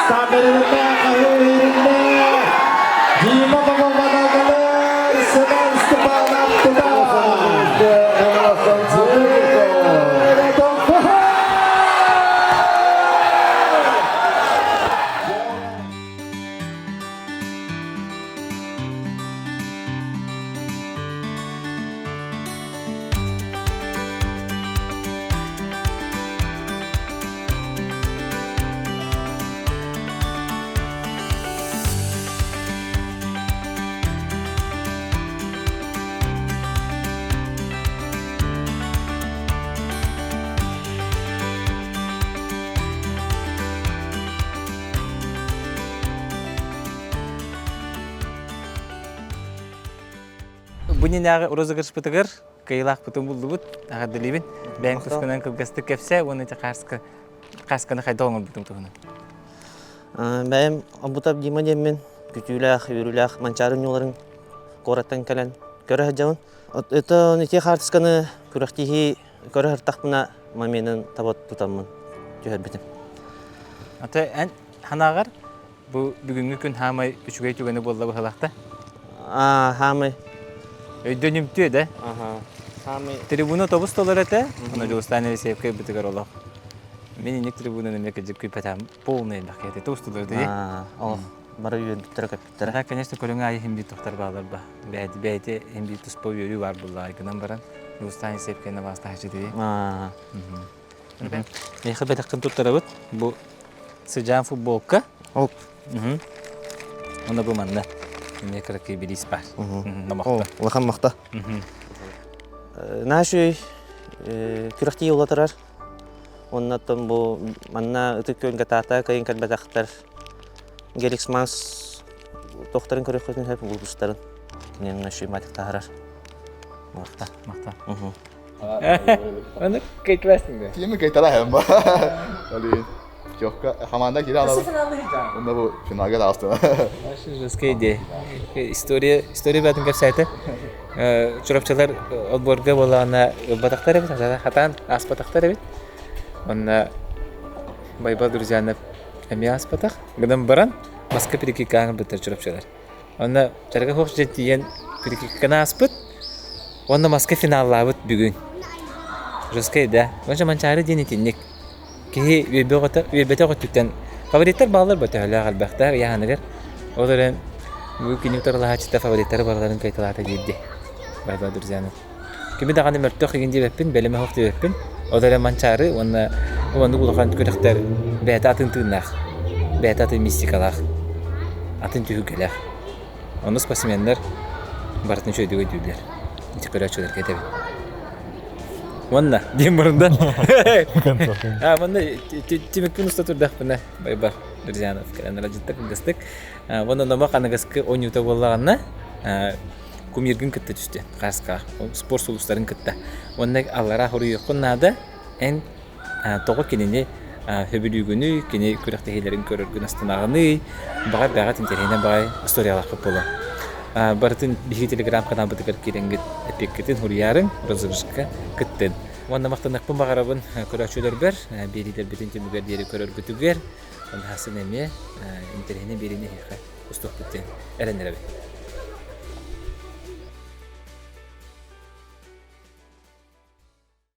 Startlarından kahirinde Dima Papapatakaler Semen Stepanov tutta. Buninağı rozıgırış bıtıgır, kıyılaq bıtın buldu ağa dilibin. Ben kıskanan kılgastı kepse, onu ite kaskını kayda oğun bıtın tuğunu. Ben abutab dima demin, kütüylaq, yürülaq, mançarın yolların koratan kalan körü hacağın. Ito niti kartıskını kürektihi körü hırtaqmına mamenin tabat tutamın tüher bitim. Ata en hanağar, bu bugünkü gün hamay üçügey tügeni bolla bu halaqta? Hamay. Dönümtü de. Hamay. Tribuna otobüs dolar ete, ona Jolstaneli sevkey bitigar olaq. Meninik tribunanın mekecik küpetam polnay laqiyat ete ustular diye. Allah. Bara yürü bittire kapittere. Да, конечно, колюңа айы хем бит тохтар балар ба. Бәйте хем бит туспо йөрү бар булла айгынан баран. Устан сепкене васта хачы ди. Я хабар тактын туттарабыт. Бу сыжан футболка. Оп. Она бу манда. Мне краки билис бар. Намакта. Лахан макта. Нашүй күрәхти юлатырар. Оннан бу манна үтүккөн гатата кайын калбатактар. Gelixmas doktorun körüklerini hep buluşturun. Benim naşi matik taharar. Makta. Onu kayıtlasın da. Kimi kayıtlar hem ba. Ali çok hamanda kira alalım. Onda bu finalga da astı. Aşırı skeydi. İstoriya batın kapsaydı. Çorapçılar odborga bolana bataktar evet. Hatan as bataktar evet. Onda baybal durcanıp Эмиас батах, гадам баран, маска перекикаан битер чурапчалар. Онда чарга хош жеттиен перекиккана аспыт, онда маска финаллабыт бүгүн. Жоскайда, онча манчары денетинник. Ки вебете готтуттан фавориттер баллар бөтөлө албактар яаныгер. Оларен бу кинютарлар хачта фавориттер барларын кайталата дийди. Байба дурзаны. Кими даганы мөртө хигинди беппин, белеме хокты беппин. Оларен манчары, онда Onu kulağın körükler beyta atın tığınlar, beyta atın mistikalar, atın tühügeler. Onu spasimenler baratın şöyle ödüller. İti körü açıyorlar ketebi. Valla diyeyim barında. Valla timikpun usta turdak bana baybar durjana fikirler rajittak gastık. Valla nama kanagaskı onyuta bollağına kumirgin kıtta düştü. Kaska spor solusların kıtta. Valla Allah'a horuyu kunnada en Тоғы кенене хөбілігіні, кене күріқтігелерін көріргін астынағыны, бағат интернетіне бағай историялақ қып болу. Барытын бігі телеграм қанал бұдығыр керенгіт әпеккетін хұриярын, розығышқа күттін. Онда мақтанықпын бағарабын көрәчөлер бір, берілер бетін темігер дері көріргітігер, онда хасын әме интернетіне беріне хеқа ұстық бүттен әрәнер әбі.